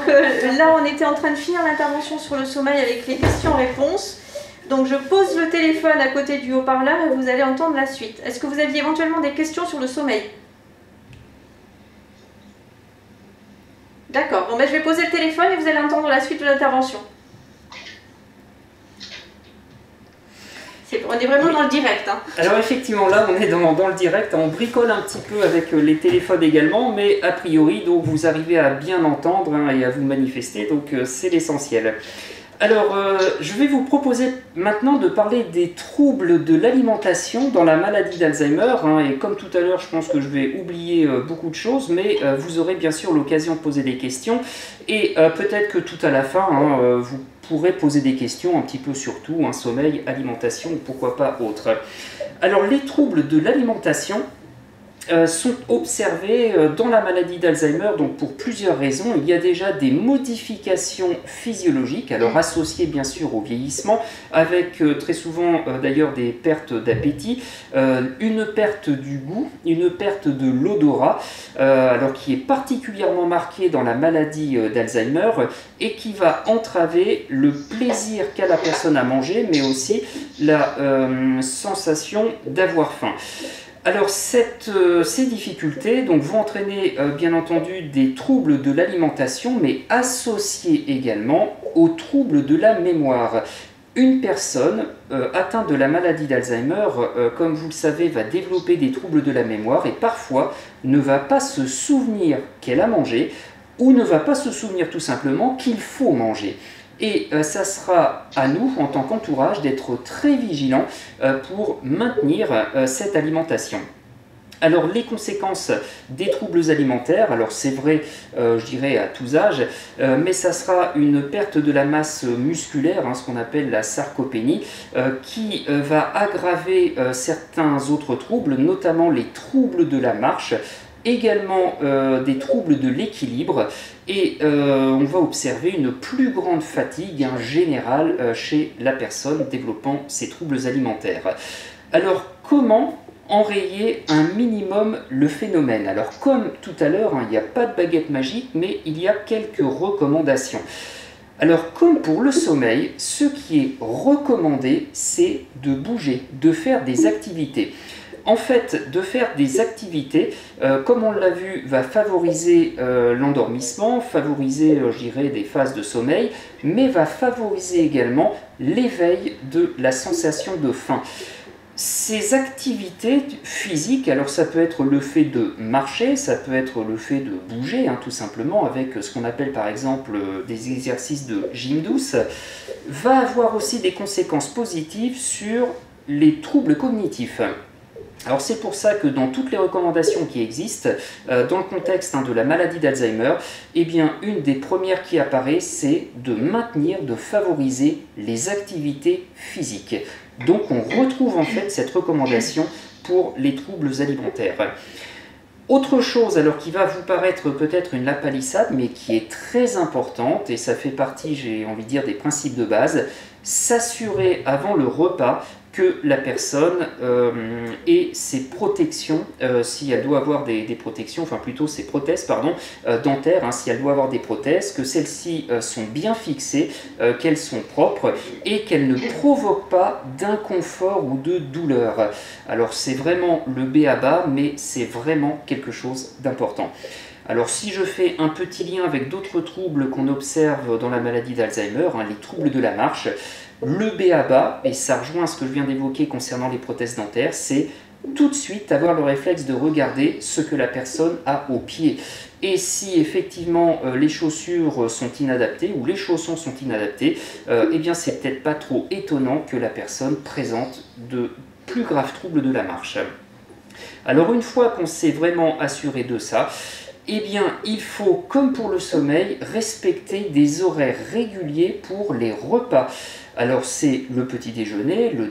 là, on était en train de finir l'intervention sur le sommeil avec les questions-réponses. Donc je pose le téléphone à côté du haut-parleur et vous allez entendre la suite. Est-ce que vous aviez éventuellement des questions sur le sommeil? D'accord. Bon, je vais poser le téléphone et vous allez entendre la suite de l'intervention. On est vraiment dans le direct. Alors effectivement, là, on est dans le direct. On bricole un petit peu avec les téléphones également, mais a priori, donc, vous arrivez à bien entendre et à vous manifester, donc c'est l'essentiel. Alors, je vais vous proposer maintenant de parler des troubles de l'alimentation dans la maladie d'Alzheimer. Et comme tout à l'heure, je pense que je vais oublier beaucoup de choses, mais vous aurez bien sûr l'occasion de poser des questions. Et peut-être que tout à la fin, vous pourrez poser des questions un petit peu sur tout, sommeil, alimentation, ou pourquoi pas autre. Alors, les troubles de l'alimentation sont observés dans la maladie d'Alzheimer, donc pour plusieurs raisons. Il y a déjà des modifications physiologiques, alors associées bien sûr au vieillissement, avec très souvent d'ailleurs des pertes d'appétit, une perte du goût, une perte de l'odorat, alors qui est particulièrement marquée dans la maladie d'Alzheimer et qui va entraver le plaisir qu'a la personne à manger, mais aussi la sensation d'avoir faim. Alors ces difficultés vont entraîner bien entendu des troubles de l'alimentation, mais associés également aux troubles de la mémoire. Une personne atteinte de la maladie d'Alzheimer, comme vous le savez, va développer des troubles de la mémoire et parfois ne va pas se souvenir qu'elle a mangé ou ne va pas se souvenir tout simplement qu'il faut manger. Et ça sera à nous, en tant qu'entourage, d'être très vigilants pour maintenir cette alimentation. Alors les conséquences des troubles alimentaires, alors c'est vrai, je dirais à tous âges, mais ça sera une perte de la masse musculaire, hein, ce qu'on appelle la sarcopénie, qui va aggraver certains autres troubles, notamment les troubles de la marche, également des troubles de l'équilibre, et on va observer une plus grande fatigue générale chez la personne développant ces troubles alimentaires. Alors comment enrayer un minimum le phénomène? Alors comme tout à l'heure, il n'y a pas de baguette magique, mais il y a quelques recommandations. Alors comme pour le sommeil, ce qui est recommandé, c'est de bouger, de faire des activités. En fait, de faire des activités, comme on l'a vu, va favoriser l'endormissement, favoriser, je dirais, des phases de sommeil, mais va favoriser également l'éveil de la sensation de faim. Ces activités physiques, alors ça peut être le fait de marcher, ça peut être le fait de bouger, hein, tout simplement, avec ce qu'on appelle par exemple des exercices de gym douce, va avoir aussi des conséquences positives sur les troubles cognitifs. Alors c'est pour ça que dans toutes les recommandations qui existent, dans le contexte de la maladie d'Alzheimer, eh bien une des premières qui apparaît, c'est de maintenir, de favoriser les activités physiques. Donc on retrouve en fait cette recommandation pour les troubles alimentaires. Autre chose, alors qui va vous paraître peut-être une lapalissade, mais qui est très importante, et ça fait partie, j'ai envie de dire, des principes de base, s'assurer avant le repas que la personne ait ses protections, si elle doit avoir des protections, enfin plutôt ses prothèses dentaires, hein, si elle doit avoir des prothèses, que celles-ci sont bien fixées, qu'elles sont propres et qu'elles ne provoquent pas d'inconfort ou de douleur. Alors c'est vraiment le b.a.-ba, mais c'est vraiment quelque chose d'important. Alors si je fais un petit lien avec d'autres troubles qu'on observe dans la maladie d'Alzheimer, hein, les troubles de la marche, le b.a.-ba, et ça rejoint ce que je viens d'évoquer concernant les prothèses dentaires, c'est tout de suite avoir le réflexe de regarder ce que la personne a au pied. Et si effectivement les chaussures sont inadaptées ou les chaussons sont inadaptés, eh bien c'est peut-être pas trop étonnant que la personne présente de plus graves troubles de la marche. Alors une fois qu'on s'est vraiment assuré de ça, eh bien, il faut, comme pour le sommeil, respecter des horaires réguliers pour les repas. Alors, c'est le petit déjeuner, le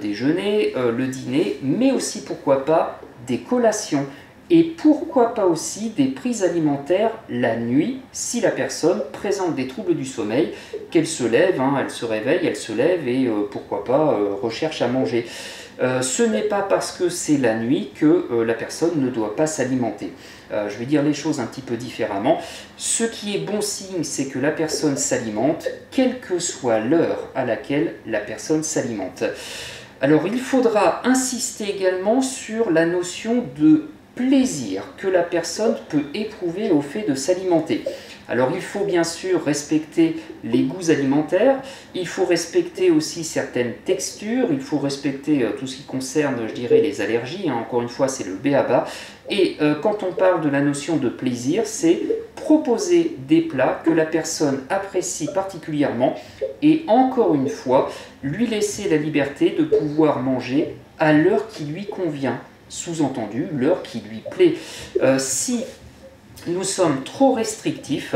dîner, mais aussi, pourquoi pas, des collations. Et pourquoi pas aussi des prises alimentaires la nuit, si la personne présente des troubles du sommeil, qu'elle se lève, hein, elle se réveille, elle se lève et pourquoi pas recherche à manger. Ce n'est pas parce que c'est la nuit que la personne ne doit pas s'alimenter. Je vais dire les choses un petit peu différemment. Ce qui est bon signe, c'est que la personne s'alimente, quelle que soit l'heure à laquelle la personne s'alimente. Alors il faudra insister également sur la notion de plaisir que la personne peut éprouver au fait de s'alimenter. Alors il faut bien sûr respecter les goûts alimentaires, il faut respecter aussi certaines textures, il faut respecter tout ce qui concerne, je dirais, les allergies, hein. Encore une fois c'est le b.a.-ba. Et quand on parle de la notion de plaisir, c'est proposer des plats que la personne apprécie particulièrement et encore une fois, lui laisser la liberté de pouvoir manger à l'heure qui lui convient, sous-entendu l'heure qui lui plaît. Si nous sommes trop restrictifs,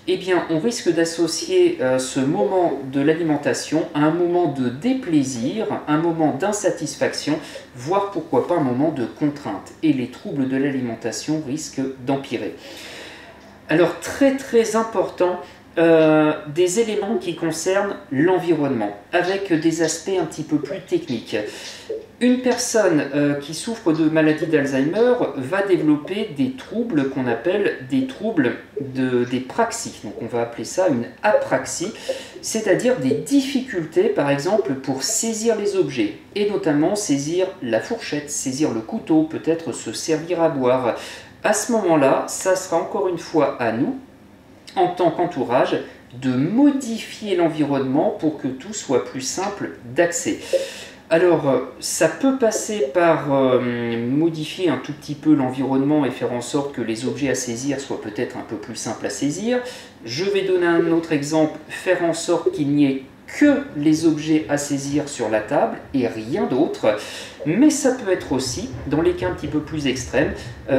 eh bien on risque d'associer ce moment de l'alimentation à un moment de déplaisir, un moment d'insatisfaction, voire pourquoi pas un moment de contrainte. Et les troubles de l'alimentation risquent d'empirer. Alors très très important, des éléments qui concernent l'environnement, avec des aspects un petit peu plus techniques. Une personne qui souffre de maladie d'Alzheimer va développer des troubles qu'on appelle des troubles des praxies. Donc on va appeler ça une apraxie, c'est-à-dire des difficultés par exemple pour saisir les objets, et notamment saisir la fourchette, saisir le couteau, peut-être se servir à boire. À ce moment-là, ça sera encore une fois à nous, en tant qu'entourage, de modifier l'environnement pour que tout soit plus simple d'accès. Alors, ça peut passer par modifier un tout petit peu l'environnement et faire en sorte que les objets à saisir soient peut-être un peu plus simples à saisir. Je vais donner un autre exemple, faire en sorte qu'il n'y ait que les objets à saisir sur la table et rien d'autre. Mais ça peut être aussi, dans les cas un petit peu plus extrêmes,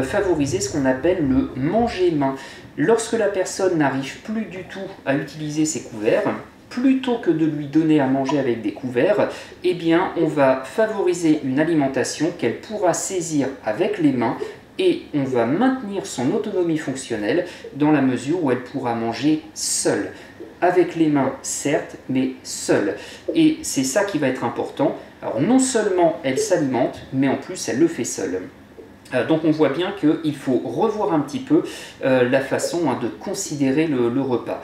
favoriser ce qu'on appelle le manger-main. Lorsque la personne n'arrive plus du tout à utiliser ses couverts, plutôt que de lui donner à manger avec des couverts, eh bien, on va favoriser une alimentation qu'elle pourra saisir avec les mains et on va maintenir son autonomie fonctionnelle dans la mesure où elle pourra manger seule. Avec les mains, certes, mais seule. Et c'est ça qui va être important. Alors, non seulement elle s'alimente, mais en plus, elle le fait seule. Donc on voit bien qu'il faut revoir un petit peu la façon de considérer le repas.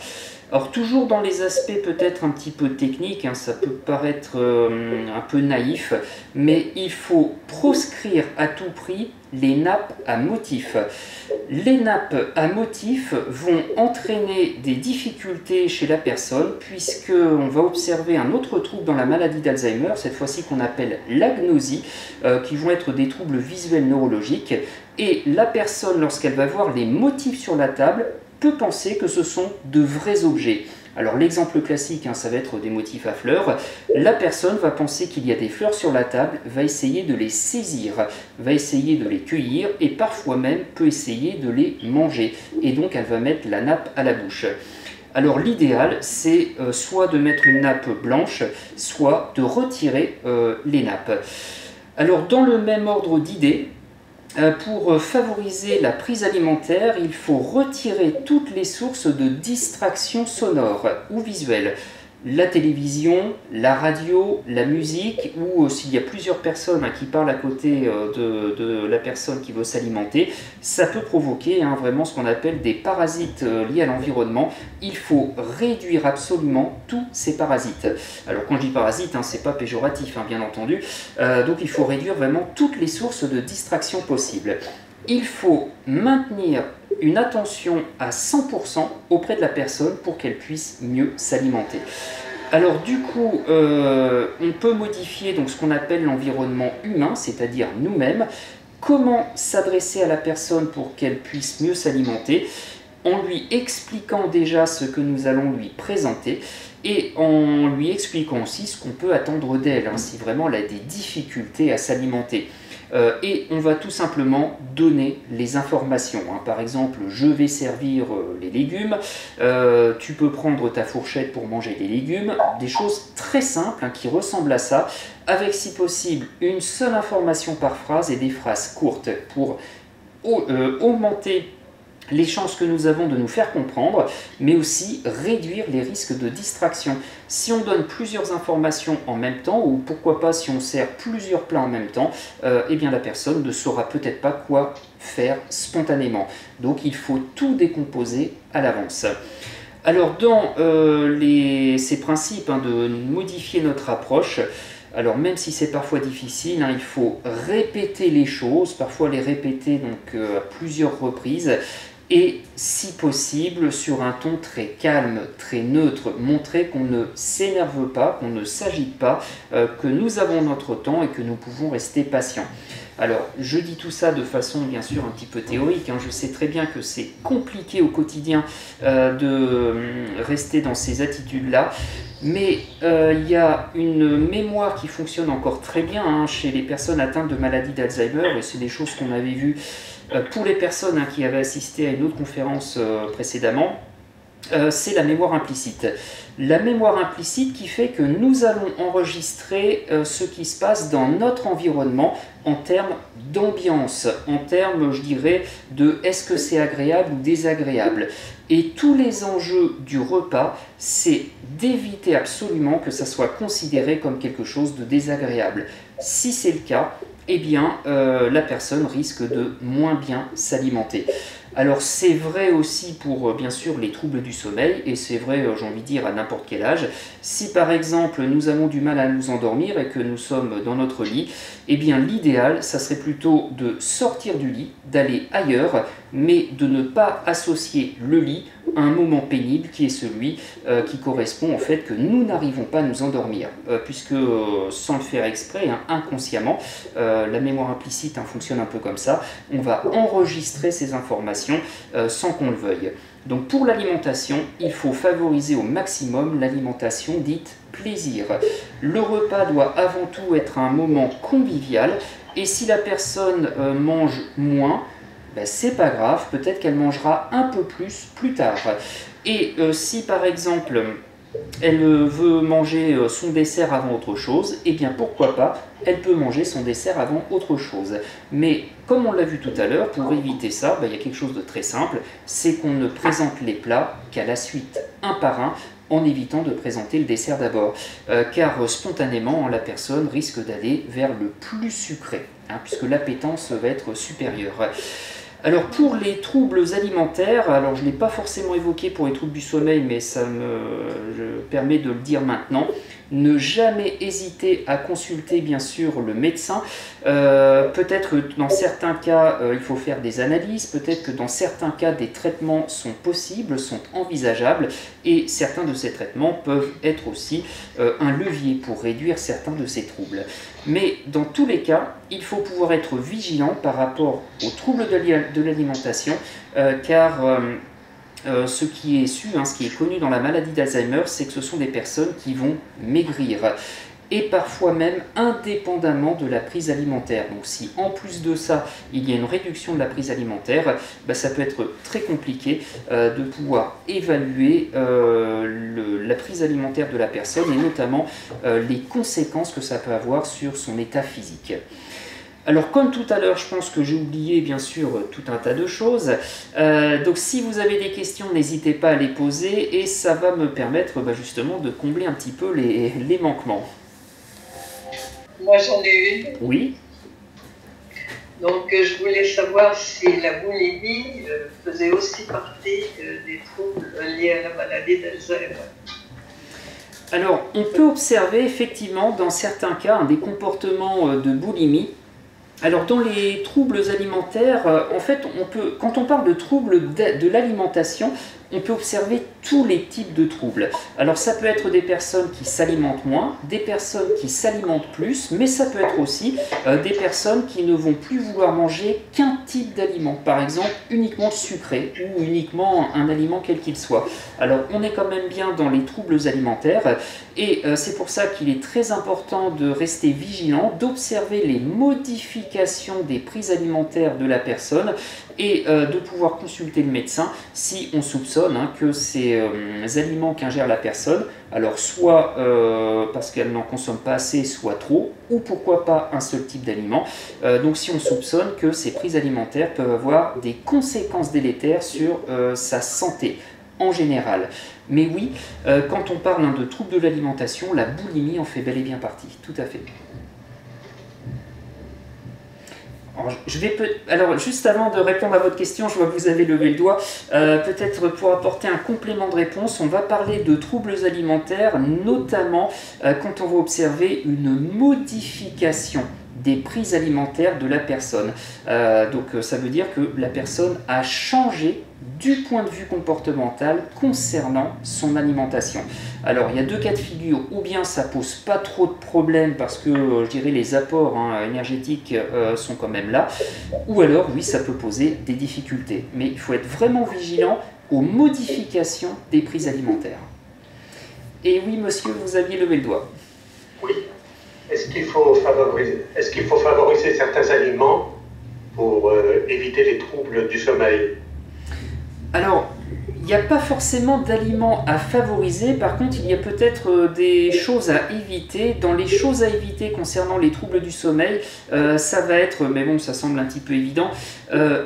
Alors toujours dans les aspects peut-être un petit peu techniques, ça peut paraître un peu naïf, mais il faut proscrire à tout prix les nappes à motifs. Les nappes à motifs vont entraîner des difficultés chez la personne puisqu'on va observer un autre trouble dans la maladie d'Alzheimer, cette fois-ci qu'on appelle l'agnosie, qui vont être des troubles visuels neurologiques. Et la personne, lorsqu'elle va voir les motifs sur la table, peut penser que ce sont de vrais objets. Alors l'exemple classique, ça va être des motifs à fleurs. La personne va penser qu'il y a des fleurs sur la table, va essayer de les saisir, va essayer de les cueillir et parfois même peut essayer de les manger. Et donc elle va mettre la nappe à la bouche. Alors l'idéal, c'est soit de mettre une nappe blanche, soit de retirer les nappes. Alors dans le même ordre d'idées, pour favoriser la prise alimentaire, il faut retirer toutes les sources de distraction sonore ou visuelle. La télévision, la radio, la musique, ou s'il y a plusieurs personnes qui parlent à côté de la personne qui veut s'alimenter, ça peut provoquer vraiment ce qu'on appelle des parasites liés à l'environnement. Il faut réduire absolument tous ces parasites. Alors quand je dis parasites, c'est pas péjoratif bien entendu, donc il faut réduire vraiment toutes les sources de distraction possibles. Il faut maintenir une attention à 100% auprès de la personne pour qu'elle puisse mieux s'alimenter. Alors du coup, on peut modifier ce qu'on appelle l'environnement humain, c'est-à-dire nous-mêmes. Comment s'adresser à la personne pour qu'elle puisse mieux s'alimenter, en lui expliquant déjà ce que nous allons lui présenter et en lui expliquant aussi ce qu'on peut attendre d'elle, si vraiment elle a des difficultés à s'alimenter. Et on va tout simplement donner les informations. Par exemple, je vais servir les légumes, tu peux prendre ta fourchette pour manger les légumes, des choses très simples qui ressemblent à ça, avec si possible une seule information par phrase et des phrases courtes pour augmenter les chances que nous avons de nous faire comprendre, mais aussi réduire les risques de distraction. Si on donne plusieurs informations en même temps, ou pourquoi pas si on sert plusieurs plats en même temps, eh bien la personne ne saura peut-être pas quoi faire spontanément. Donc il faut tout décomposer à l'avance. Alors dans ces principes de modifier notre approche, alors même si c'est parfois difficile, il faut répéter les choses, parfois les répéter à plusieurs reprises, et si possible sur un ton très calme, très neutre, montrer qu'on ne s'énerve pas, qu'on ne s'agite pas, que nous avons notre temps et que nous pouvons rester patients. Alors, je dis tout ça de façon bien sûr un petit peu théorique, je sais très bien que c'est compliqué au quotidien de rester dans ces attitudes-là, mais il y a une mémoire qui fonctionne encore très bien chez les personnes atteintes de maladie d'Alzheimer, et c'est des choses qu'on avait vues pour les personnes qui avaient assisté à une autre conférence précédemment. C'est la mémoire implicite. La mémoire implicite qui fait que nous allons enregistrer ce qui se passe dans notre environnement en termes d'ambiance, en termes, je dirais, de est-ce que c'est agréable ou désagréable. Et tous les enjeux du repas, c'est d'éviter absolument que ça soit considéré comme quelque chose de désagréable. Si c'est le cas, eh bien, la personne risque de moins bien s'alimenter. Alors c'est vrai aussi pour bien sûr les troubles du sommeil, et c'est vrai j'ai envie de dire à n'importe quel âge. Si par exemple nous avons du mal à nous endormir et que nous sommes dans notre lit, eh bien l'idéal ça serait plutôt de sortir du lit, d'aller ailleurs, mais de ne pas associer le lit à un moment pénible qui est celui qui correspond au fait que nous n'arrivons pas à nous endormir, puisque sans le faire exprès, hein, inconsciemment, la mémoire implicite fonctionne un peu comme ça, on va enregistrer ces informations sans qu'on le veuille. Donc pour l'alimentation, il faut favoriser au maximum l'alimentation dite plaisir. Le repas doit avant tout être un moment convivial, et si la personne mange moins, ben, c'est pas grave, peut-être qu'elle mangera un peu plus tard. Et si par exemple elle veut manger son dessert avant autre chose, eh bien pourquoi pas, elle peut manger son dessert avant autre chose. Mais comme on l'a vu tout à l'heure, pour éviter ça, ben, il y a quelque chose de très simple, c'est qu'on ne présente les plats qu'à la suite, un par un, en évitant de présenter le dessert d'abord, car spontanément la personne risque d'aller vers le plus sucré, hein, puisque l'appétence va être supérieure. Alors pour les troubles alimentaires, alors je ne l'ai pas forcément évoqué pour les troubles du sommeil, mais ça me permet de le dire maintenant, ne jamais hésiter à consulter bien sûr le médecin. Peut-être que dans certains cas il faut faire des analyses, peut-être que dans certains cas des traitements sont possibles, sont envisageables, et certains de ces traitements peuvent être aussi un levier pour réduire certains de ces troubles. Mais dans tous les cas, il faut pouvoir être vigilant par rapport aux troubles de l'alimentation, car ce qui est su, hein, ce qui est connu dans la maladie d'Alzheimer, c'est que ce sont des personnes qui vont maigrir, et parfois même indépendamment de la prise alimentaire. Donc si en plus de ça, il y a une réduction de la prise alimentaire, bah, ça peut être très compliqué de pouvoir évaluer la prise alimentaire de la personne, et notamment les conséquences que ça peut avoir sur son état physique. Alors comme tout à l'heure, je pense que j'ai oublié bien sûr tout un tas de choses, donc si vous avez des questions, n'hésitez pas à les poser, et ça va me permettre justement de combler un petit peu les manquements. Moi j'en ai une. Oui. Donc je voulais savoir si la boulimie faisait aussi partie des troubles liés à la maladie d'Alzheimer. Alors on peut observer effectivement dans certains cas des comportements de boulimie. Alors dans les troubles alimentaires, en fait, quand on parle de troubles de l'alimentation, on peut observer tous les types de troubles. Alors ça peut être des personnes qui s'alimentent moins, des personnes qui s'alimentent plus, mais ça peut être aussi des personnes qui ne vont plus vouloir manger qu'un type d'aliment, par exemple uniquement sucré ou uniquement un aliment quel qu'il soit. Alors on est quand même bien dans les troubles alimentaires, et c'est pour ça qu'il est très important de rester vigilant, d'observer les modifications des prises alimentaires de la personne, et de pouvoir consulter le médecin si on soupçonne que ces aliments qu'ingère la personne, alors soit parce qu'elle n'en consomme pas assez, soit trop, ou pourquoi pas un seul type d'aliment. Donc si on soupçonne que ces prises alimentaires peuvent avoir des conséquences délétères sur sa santé en général. Mais oui, quand on parle de troubles de l'alimentation, la boulimie en fait bel et bien partie, tout à fait. Alors, juste avant de répondre à votre question, je vois que vous avez levé le doigt, peut-être pour apporter un complément de réponse, on va parler de troubles alimentaires, notamment quand on va observer une modification des prises alimentaires de la personne. Donc ça veut dire que la personne a changé du point de vue comportemental concernant son alimentation. Alors il y a deux cas de figure, ou bien ça pose pas trop de problèmes parce que je dirais les apports énergétiques sont quand même là, ou alors oui, ça peut poser des difficultés. Mais il faut être vraiment vigilant aux modifications des prises alimentaires. Et oui monsieur, vous aviez levé le doigt. Oui. Est-ce qu'il faut favoriser certains aliments pour éviter les troubles du sommeil? Alors, il n'y a pas forcément d'aliments à favoriser, par contre il y a peut-être des choses à éviter. Dans les choses à éviter concernant les troubles du sommeil, ça va être, mais bon ça semble un petit peu évident,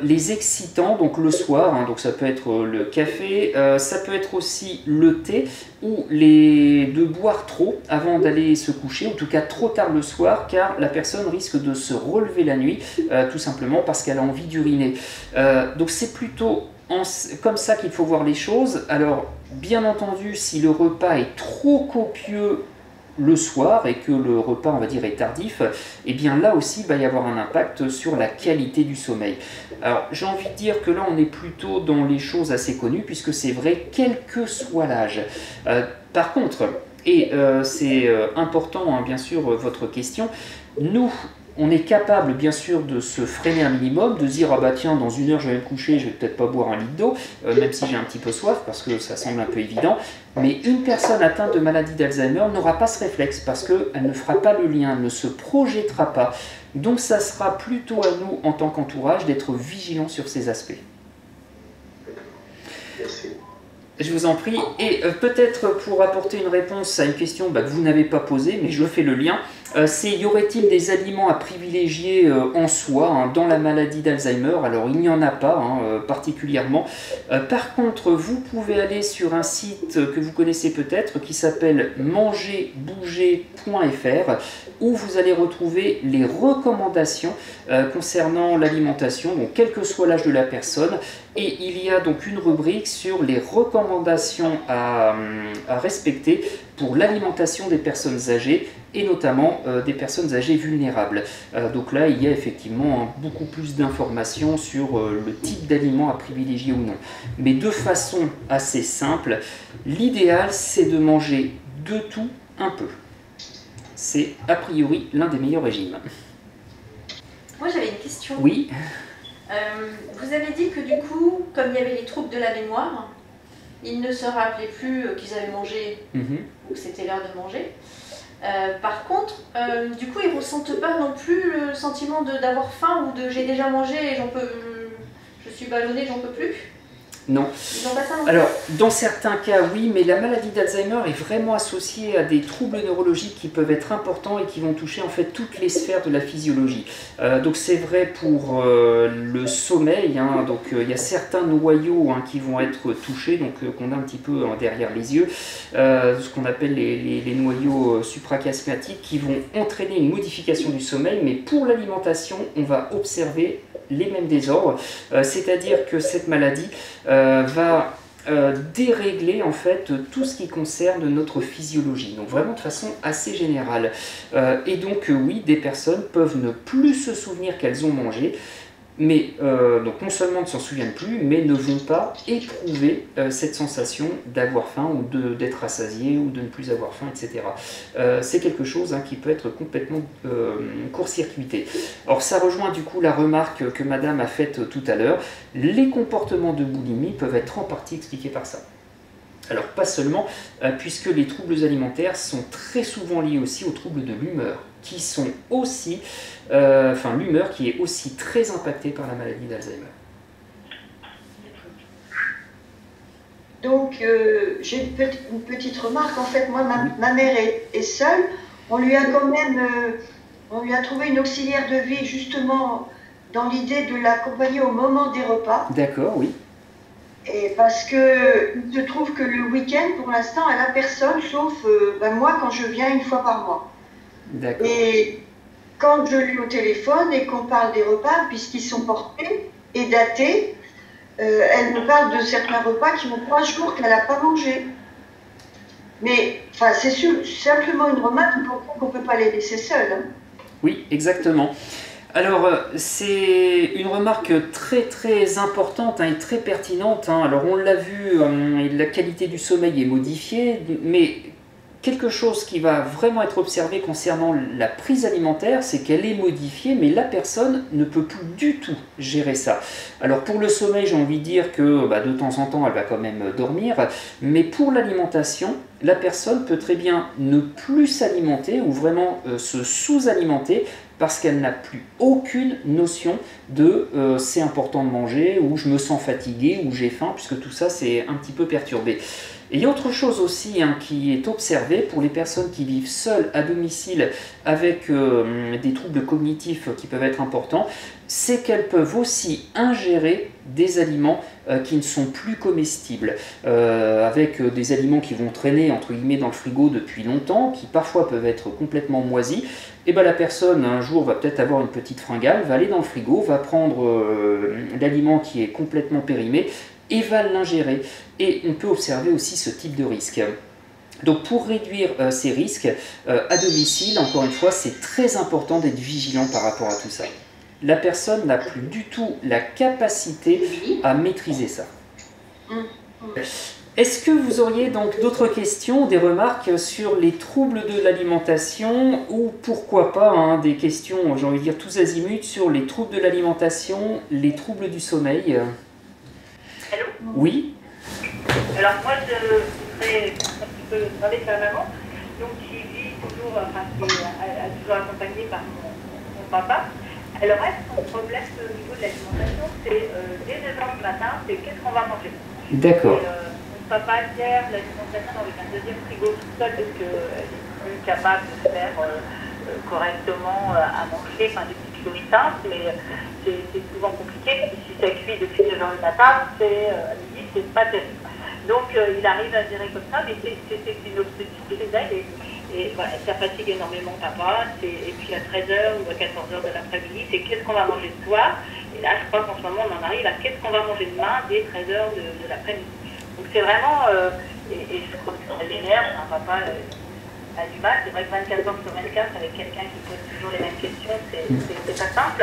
les excitants, donc le soir, donc ça peut être le café, ça peut être aussi le thé, ou de boire trop avant d'aller se coucher, en tout cas trop tard le soir, car la personne risque de se relever la nuit, tout simplement parce qu'elle a envie d'uriner. Donc c'est plutôt comme ça qu'il faut voir les choses. Alors bien entendu, si le repas est trop copieux le soir et que le repas, on va dire, est tardif, et bien là aussi, il va y avoir un impact sur la qualité du sommeil. Alors, j'ai envie de dire que là, on est plutôt dans les choses assez connues, puisque c'est vrai, quel que soit l'âge. Par contre, et c'est important, hein, bien sûr, votre question, nous, on est capable, bien sûr, de se freiner un minimum, de se dire « Ah bah tiens, dans 1 heure, je vais me coucher, je vais peut-être pas boire un litre d'eau, même si j'ai un petit peu soif, parce que ça semble un peu évident. » Mais une personne atteinte de maladie d'Alzheimer n'aura pas ce réflexe, parce qu'elle ne fera pas le lien, elle ne se projettera pas. Donc ça sera plutôt à nous, en tant qu'entourage, d'être vigilants sur ces aspects. Merci. Je vous en prie. Et peut-être pour apporter une réponse à une question que vous n'avez pas posée, mais je fais le lien, c'est y aurait-il des aliments à privilégier en soi, hein, dans la maladie d'Alzheimer? Alors il n'y en a pas, hein, particulièrement. Par contre, vous pouvez aller sur un site que vous connaissez peut-être qui s'appelle mangerbouger.fr, où vous allez retrouver les recommandations concernant l'alimentation, donc quel que soit l'âge de la personne. Et il y a donc une rubrique sur les recommandations à respecter pour l'alimentation des personnes âgées, et notamment des personnes âgées vulnérables. Donc là, il y a effectivement beaucoup plus d'informations sur le type d'aliments à privilégier ou non. Mais de façon assez simple, l'idéal, c'est de manger de tout un peu. C'est a priori l'un des meilleurs régimes. Moi, j'avais une question. Oui. Vous avez dit que du coup, comme il y avait les troubles de la mémoire, ils ne se rappelaient plus qu'ils avaient mangé ou que c'était l'heure de manger. Par contre, du coup, ils ne ressentent pas non plus le sentiment d'avoir faim ou de j'ai déjà mangé et je suis ballonnée, j'en peux plus. Non. Ils n'ont pas ça non plus. Alors, dans certains cas, oui, mais la maladie d'Alzheimer est vraiment associée à des troubles neurologiques qui peuvent être importants et qui vont toucher en fait toutes les sphères de la physiologie. Donc c'est vrai pour le sommeil, hein, donc il y a certains noyaux, hein, qui vont être touchés, donc qu'on a un petit peu derrière les yeux, ce qu'on appelle les noyaux suprachiasmatiques, qui vont entraîner une modification du sommeil, mais pour l'alimentation, on va observer les mêmes désordres, c'est-à-dire que cette maladie va dérégler en fait tout ce qui concerne notre physiologie, donc vraiment de façon assez générale. Et donc oui, des personnes peuvent ne plus se souvenir qu'elles ont mangé, mais donc non seulement ne s'en souviennent plus, mais ne vont pas éprouver cette sensation d'avoir faim ou d'être rassasié ou de ne plus avoir faim, etc. C'est quelque chose, hein, qui peut être complètement court-circuité. Alors ça rejoint du coup la remarque que madame a faite tout à l'heure, les comportements de boulimie peuvent être en partie expliqués par ça. Alors pas seulement, puisque les troubles alimentaires sont très souvent liés aussi aux troubles de l'humeur, qui sont aussi, l'humeur qui est aussi très impactée par la maladie d'Alzheimer. Donc j'ai une petite remarque. En fait, moi, ma mère est seule. On lui a quand même, on lui a trouvé une auxiliaire de vie justement dans l'idée de l'accompagner au moment des repas. D'accord, oui. Et parce que il se trouve que le week-end, pour l'instant, elle n'a personne, sauf moi quand je viens 1 fois par mois. D'accord. Et quand je l'ai au téléphone et qu'on parle des repas, puisqu'ils sont portés et datés, elle me parle de certains repas qui ont 3 jours qu'elle n'a pas mangé. Mais c'est simplement une remarque qu'on ne peut pas les laisser seuls. Hein. Oui, exactement. Alors, c'est une remarque très très importante, hein, et très pertinente. Hein. Alors, on l'a vu, la qualité du sommeil est modifiée, mais quelque chose qui va vraiment être observé concernant la prise alimentaire, c'est qu'elle est modifiée, mais la personne ne peut plus du tout gérer ça. Alors pour le sommeil, j'ai envie de dire que de temps en temps, elle va quand même dormir, mais pour l'alimentation, la personne peut très bien ne plus s'alimenter ou vraiment se sous-alimenter parce qu'elle n'a plus aucune notion de c'est important de manger, ou je me sens fatigué, ou j'ai faim, puisque tout ça c'est un petit peu perturbé. Et il y a autre chose aussi, hein, qui est observée pour les personnes qui vivent seules à domicile avec des troubles cognitifs qui peuvent être importants, c'est qu'elles peuvent aussi ingérer des aliments qui ne sont plus comestibles, avec des aliments qui vont traîner entre guillemets dans le frigo depuis longtemps, qui parfois peuvent être complètement moisis. Et la personne un jour va peut-être avoir une petite fringale, va aller dans le frigo, va prendre l'aliment qui est complètement périmé et va l'ingérer. Et on peut observer aussi ce type de risque. Donc pour réduire ces risques à domicile, encore une fois, c'est très important d'être vigilant par rapport à tout ça. La personne n'a plus du tout la capacité à maîtriser ça. Est-ce que vous auriez donc d'autres questions, des remarques sur les troubles de l'alimentation ou pourquoi pas hein, des questions, j'ai envie de dire tous azimuts, sur les troubles de l'alimentation, les troubles du sommeil? Allô? Oui. Alors moi je voudrais un petit peu parler de ma maman, donc qui vit toujours, enfin qui est toujours accompagnée par mon papa. Alors elle, son problème au niveau de l'alimentation, c'est dès 9h du matin, c'est qu'est-ce qu'on va manger. D'accord. Mon papa gère l'alimentation avec un deuxième frigo tout seul parce qu'elle est plus capable de faire correctement à manger, enfin des petites choses simples, mais c'est souvent compliqué. Si ça cuit depuis 9h du matin, à midi, c'est pas terrible. Donc il arrive à gérer comme ça, mais c'est une obsession chez elle et voilà, ça fatigue énormément papa. Et puis à 13h ou à 14h de l'après-midi, c'est qu'est-ce qu'on va manger ce soir. Et là, je crois qu'en ce moment, on en arrive à qu'est-ce qu'on va manger demain dès 13h de l'après-midi. Donc c'est vraiment, et je crois que ça l'énerve, un papa a du mal. C'est vrai que 24 heures sur 24 avec quelqu'un qui pose toujours les mêmes questions, c'est pas simple.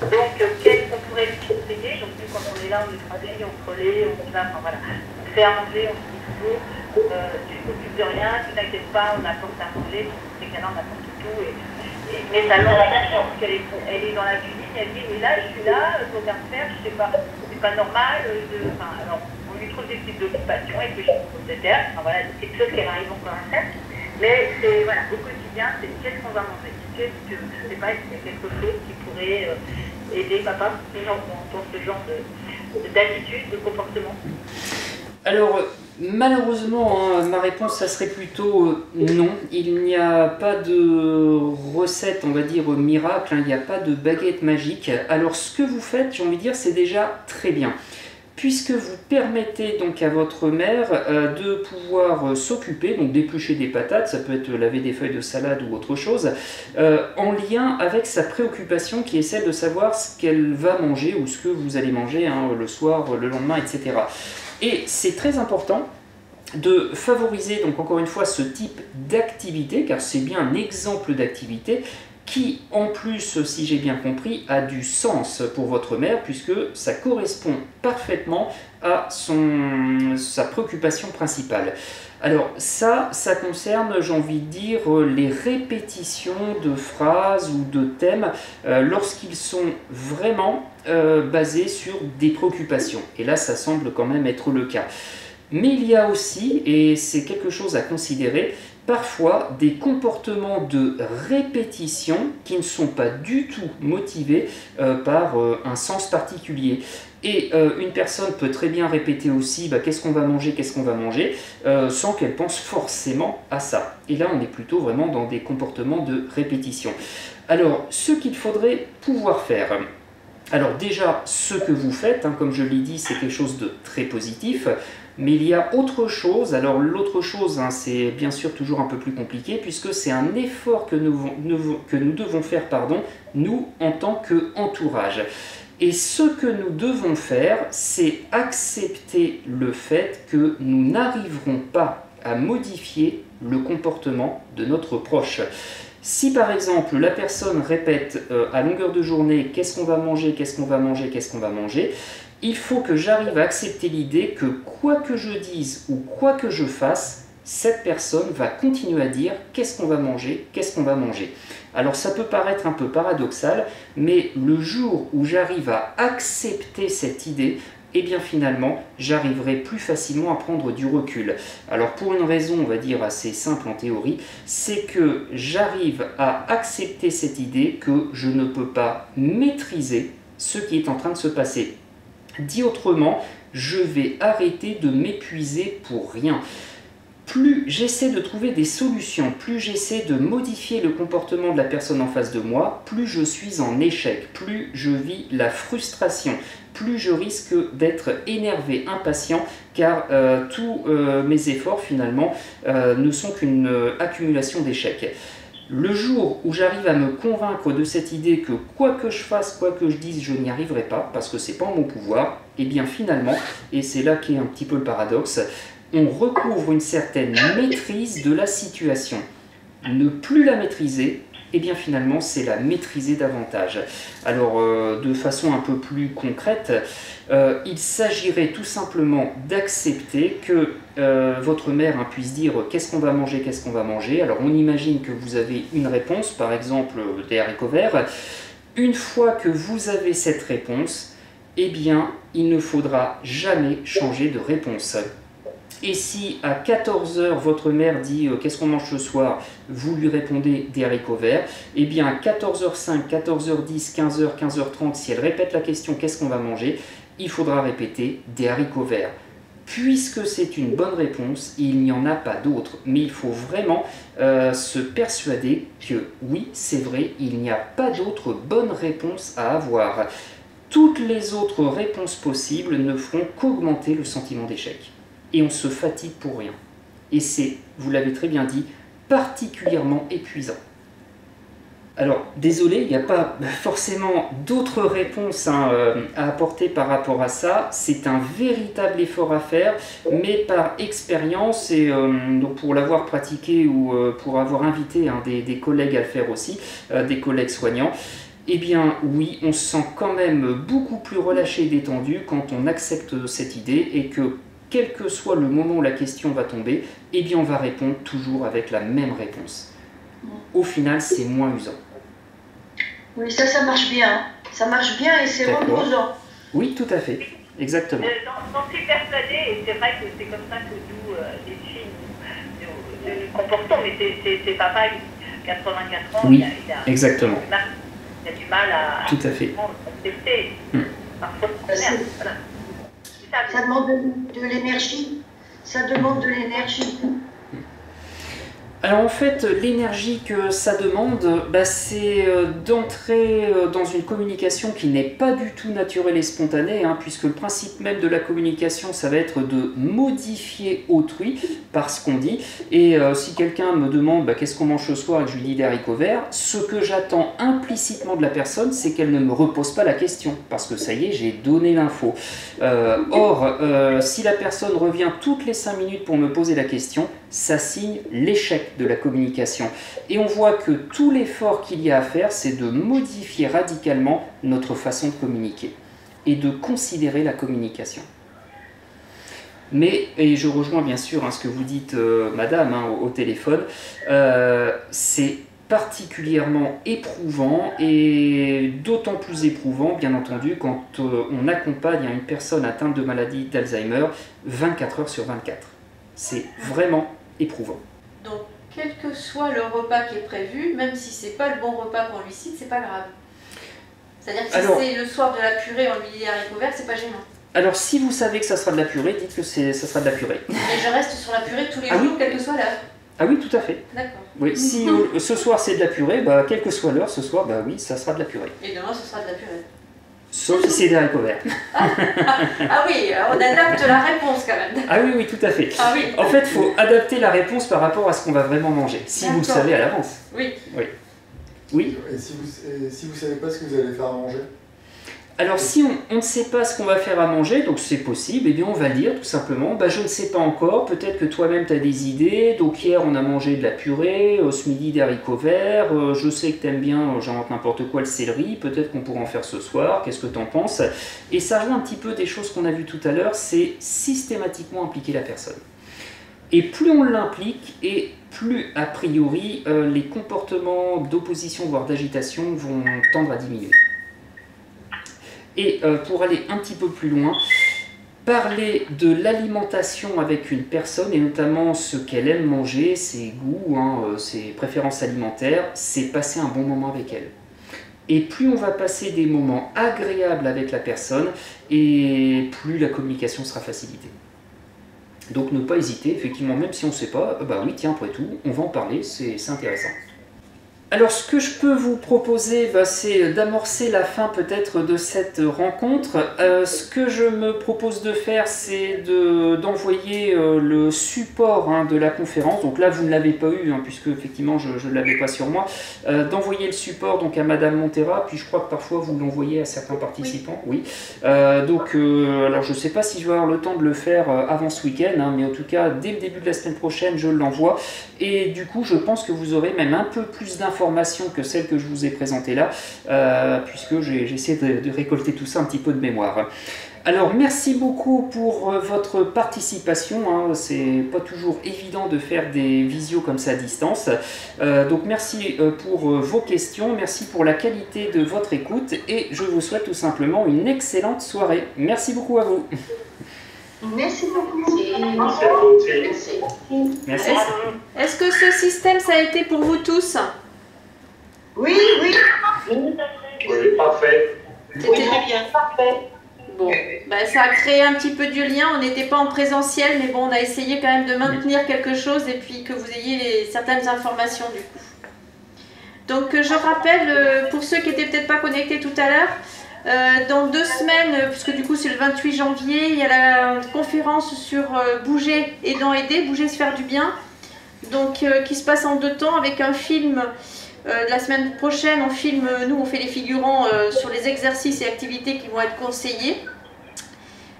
Donc qu'est-ce qu'on pourrait lui conseiller? Donc nous, quand on est là, on est travaillé, on se relaie, on va, enfin voilà. On fait à manger, on se dit toujours, tu t'occupes de rien, tu t'inquiètes pas, on apporte à manger, c'est qu'elle on apporte tout. Mais ça l'embête parce qu'elle est dans la cuisine, elle dit, mais là, je suis là, faut bien faire, je sais pas, c'est pas normal. Alors, on lui trouve des petites occupations avec le chien de terre, enfin voilà, c'est quelque chose qu'elle arrive encore à faire. Mais c'est, voilà, au quotidien, c'est qu'est-ce qu'on va manger. Qu'est-ce que, je sais pas, s'il y a quelque chose qui pourrait aider papa dans ce genre d'attitude, de comportement. Alors, malheureusement, hein, ma réponse, ça serait plutôt non. Il n'y a pas de recette, on va dire, miracle, hein, il n'y a pas de baguette magique. Alors, ce que vous faites, j'ai envie de dire, c'est déjà très bien. Puisque vous permettez donc à votre mère de pouvoir s'occuper, donc d'éplucher des patates, ça peut être laver des feuilles de salade ou autre chose, en lien avec sa préoccupation qui est celle de savoir ce qu'elle va manger ou ce que vous allez manger hein, le soir, le lendemain, etc. Et c'est très important de favoriser donc encore une fois ce type d'activité, car c'est bien un exemple d'activité qui, en plus, si j'ai bien compris, a du sens pour votre mère, puisque ça correspond parfaitement à sa préoccupation principale. Alors ça concerne, j'ai envie de dire, les répétitions de phrases ou de thèmes lorsqu'ils sont vraiment basés sur des préoccupations. Et là, ça semble quand même être le cas. Mais il y a aussi, et c'est quelque chose à considérer, parfois des comportements de répétition qui ne sont pas du tout motivés par un sens particulier. Et une personne peut très bien répéter aussi qu'est-ce qu'on va manger, sans qu'elle pense forcément à ça. Et là, on est plutôt vraiment dans des comportements de répétition. Alors, ce qu'il faudrait pouvoir faire... Alors déjà, ce que vous faites, hein, comme je l'ai dit, c'est quelque chose de très positif. Mais il y a autre chose. Alors l'autre chose, hein, c'est bien sûr toujours un peu plus compliqué, puisque c'est un effort que nous devons faire, nous, en tant qu'entourage. Et ce que nous devons faire, c'est accepter le fait que nous n'arriverons pas à modifier le comportement de notre proche. Si par exemple la personne répète à longueur de journée qu'est-ce qu'on va manger, il faut que j'arrive à accepter l'idée que quoi que je dise ou quoi que je fasse, cette personne va continuer à dire qu'est-ce qu'on va manger. Alors ça peut paraître un peu paradoxal, mais le jour où j'arrive à accepter cette idée, et bien finalement, j'arriverai plus facilement à prendre du recul. Alors pour une raison, on va dire assez simple en théorie, c'est que j'arrive à accepter cette idée que je ne peux pas maîtriser ce qui est en train de se passer. Dit autrement, je vais arrêter de m'épuiser pour rien. Plus j'essaie de trouver des solutions, plus j'essaie de modifier le comportement de la personne en face de moi, plus je suis en échec, plus je vis la frustration, plus je risque d'être énervé, impatient, car tous mes efforts finalement ne sont qu'une accumulation d'échecs. Le jour où j'arrive à me convaincre de cette idée que quoi que je fasse, quoi que je dise, je n'y arriverai pas, parce que c'est pas en mon pouvoir, et bien finalement, et c'est là qu'est un petit peu le paradoxe, on recouvre une certaine maîtrise de la situation. Ne plus la maîtriser, et bien finalement c'est la maîtriser davantage. Alors de façon un peu plus concrète, il s'agirait tout simplement d'accepter que votre mère puisse dire qu'est-ce qu'on va manger, qu'est-ce qu'on va manger. Alors on imagine que vous avez une réponse, par exemple des haricots verts. Une fois que vous avez cette réponse, eh bien il ne faudra jamais changer de réponse. Et si à 14 h votre mère dit qu'est-ce qu'on mange ce soir, vous lui répondez des haricots verts, et bien à 14h05, 14h10, 15h, 15h30, si elle répète la question qu'est-ce qu'on va manger, il faudra répéter des haricots verts. Puisque c'est une bonne réponse, il n'y en a pas d'autre. Mais il faut vraiment se persuader que oui, c'est vrai, il n'y a pas d'autre bonne réponse à avoir. Toutes les autres réponses possibles ne feront qu'augmenter le sentiment d'échec. Et on se fatigue pour rien. Et c'est, vous l'avez très bien dit, particulièrement épuisant. Alors, désolé, il n'y a pas forcément d'autres réponses à apporter par rapport à ça. C'est un véritable effort à faire, mais par expérience, et donc pour l'avoir pratiqué ou pour avoir invité des collègues à le faire aussi, des collègues soignants, eh bien oui, on se sent quand même beaucoup plus relâché et détendu quand on accepte cette idée et que quel que soit le moment où la question va tomber, eh bien on va répondre toujours avec la même réponse. Au final, c'est moins usant. Oui, ça marche bien. Ça marche bien et c'est reposant. Oui, tout à fait. Exactement. J'en suis persuadée, et c'est vrai que c'est comme ça que nous, les filles, nous comportons, mais c'est papa, 84 ans, oui, il a exactement. Il a du mal à tout à fait. accepter. Parfois, voilà. Ça demande de l'énergie. Ça demande de l'énergie. Alors en fait, l'énergie que ça demande, c'est d'entrer dans une communication qui n'est pas du tout naturelle et spontanée, puisque le principe même de la communication, ça va être de modifier autrui par ce qu'on dit. Et si quelqu'un me demande qu'est-ce qu'on mange ce soir et que je lui dis des haricots verts, ce que j'attends implicitement de la personne, c'est qu'elle ne me repose pas la question, parce que ça y est, j'ai donné l'info. Or, si la personne revient toutes les 5 minutes pour me poser la question, ça signe l'échec de la communication. Et on voit que tout l'effort qu'il y a à faire, c'est de modifier radicalement notre façon de communiquer et de considérer la communication. Mais, et je rejoins bien sûr ce que vous dites, madame, au téléphone, c'est particulièrement éprouvant et d'autant plus éprouvant, bien entendu, quand on accompagne une personne atteinte de maladie d'Alzheimer 24 heures sur 24. C'est vraiment éprouvant. Donc, quel que soit le repas qui est prévu, même si c'est pas le bon repas qu'on lui cite, c'est pas grave. C'est-à-dire que si c'est le soir de la purée, on lui dit haricots verts, c'est pas gênant. Alors, si vous savez que ça sera de la purée, dites que ça sera de la purée. Et je reste sur la purée tous les jours, quelle que soit l'heure. Ah oui, tout à fait. D'accord. Oui, si ce soir c'est de la purée, quelle que soit l'heure, ce soir, oui, ça sera de la purée. Et demain, ce sera de la purée. Sauf si c'est des haricots verts. Ah oui, on adapte la réponse quand même. Ah oui, tout à fait. Ah oui. En fait, il faut adapter la réponse par rapport à ce qu'on va vraiment manger, si vous le savez à l'avance. Oui. Oui. Oui. Et si vous ne savez pas ce que vous allez faire à manger? Alors si on ne sait pas ce qu'on va faire à manger, donc c'est possible, eh bien on va dire tout simplement, je ne sais pas encore, peut-être que toi-même tu as des idées, donc hier on a mangé de la purée, ce midi des haricots verts, je sais que tu aimes bien, j'invente n'importe quoi, le céleri, peut-être qu'on pourra en faire ce soir, qu'est-ce que tu en penses? Et ça rejoint un petit peu des choses qu'on a vues tout à l'heure, c'est systématiquement impliquer la personne. Et plus on l'implique, et plus a priori les comportements d'opposition voire d'agitation vont tendre à diminuer. Et pour aller un petit peu plus loin, parler de l'alimentation avec une personne, et notamment ce qu'elle aime manger, ses goûts, ses préférences alimentaires, c'est passer un bon moment avec elle. Et plus on va passer des moments agréables avec la personne, et plus la communication sera facilitée. Donc ne pas hésiter, effectivement, même si on ne sait pas, oui tiens, après tout, on va en parler, c'est intéressant. Alors, ce que je peux vous proposer, c'est d'amorcer la fin peut-être de cette rencontre. Ce que je me propose de faire, c'est d'envoyer le support de la conférence. Donc là, vous ne l'avez pas eu, puisque effectivement, je ne l'avais pas sur moi. D'envoyer le support donc, à Madame Montera, puis je crois que parfois vous l'envoyez à certains participants. Oui. Alors, je ne sais pas si je vais avoir le temps de le faire avant ce week-end, mais en tout cas, dès le début de la semaine prochaine, je l'envoie. Et du coup, je pense que vous aurez même un peu plus d'informations que celle que je vous ai présentée là, puisque j'essaie de récolter tout ça un petit peu de mémoire. Alors, merci beaucoup pour votre participation. C'est pas toujours évident de faire des visios comme ça à distance. Donc, merci pour vos questions, merci pour la qualité de votre écoute et je vous souhaite tout simplement une excellente soirée. Merci beaucoup à vous. Merci beaucoup. Merci. Est-ce que ce système, ça a été pour vous tous? Oui, oui. Oui, parfait. Oui, très bien. Parfait. Bon, ça a créé un petit peu du lien. On n'était pas en présentiel, mais bon, on a essayé quand même de maintenir quelque chose et puis que vous ayez certaines informations du coup. Donc, je rappelle, pour ceux qui n'étaient peut-être pas connectés tout à l'heure, dans 2 semaines, puisque du coup c'est le 28 janvier, il y a la conférence sur bouger, aidant aider, bouger, se faire du bien, donc qui se passe en 2 temps avec un film. La semaine prochaine, nous on fait les figurants sur les exercices et activités qui vont être conseillés.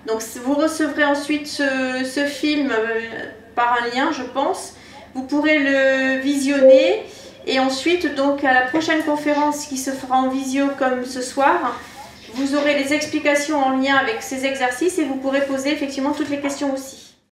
Donc vous recevrez ensuite ce film par un lien, je pense. Vous pourrez le visionner et ensuite, donc à la prochaine conférence qui se fera en visio comme ce soir, vous aurez les explications en lien avec ces exercices et vous pourrez poser effectivement toutes les questions aussi.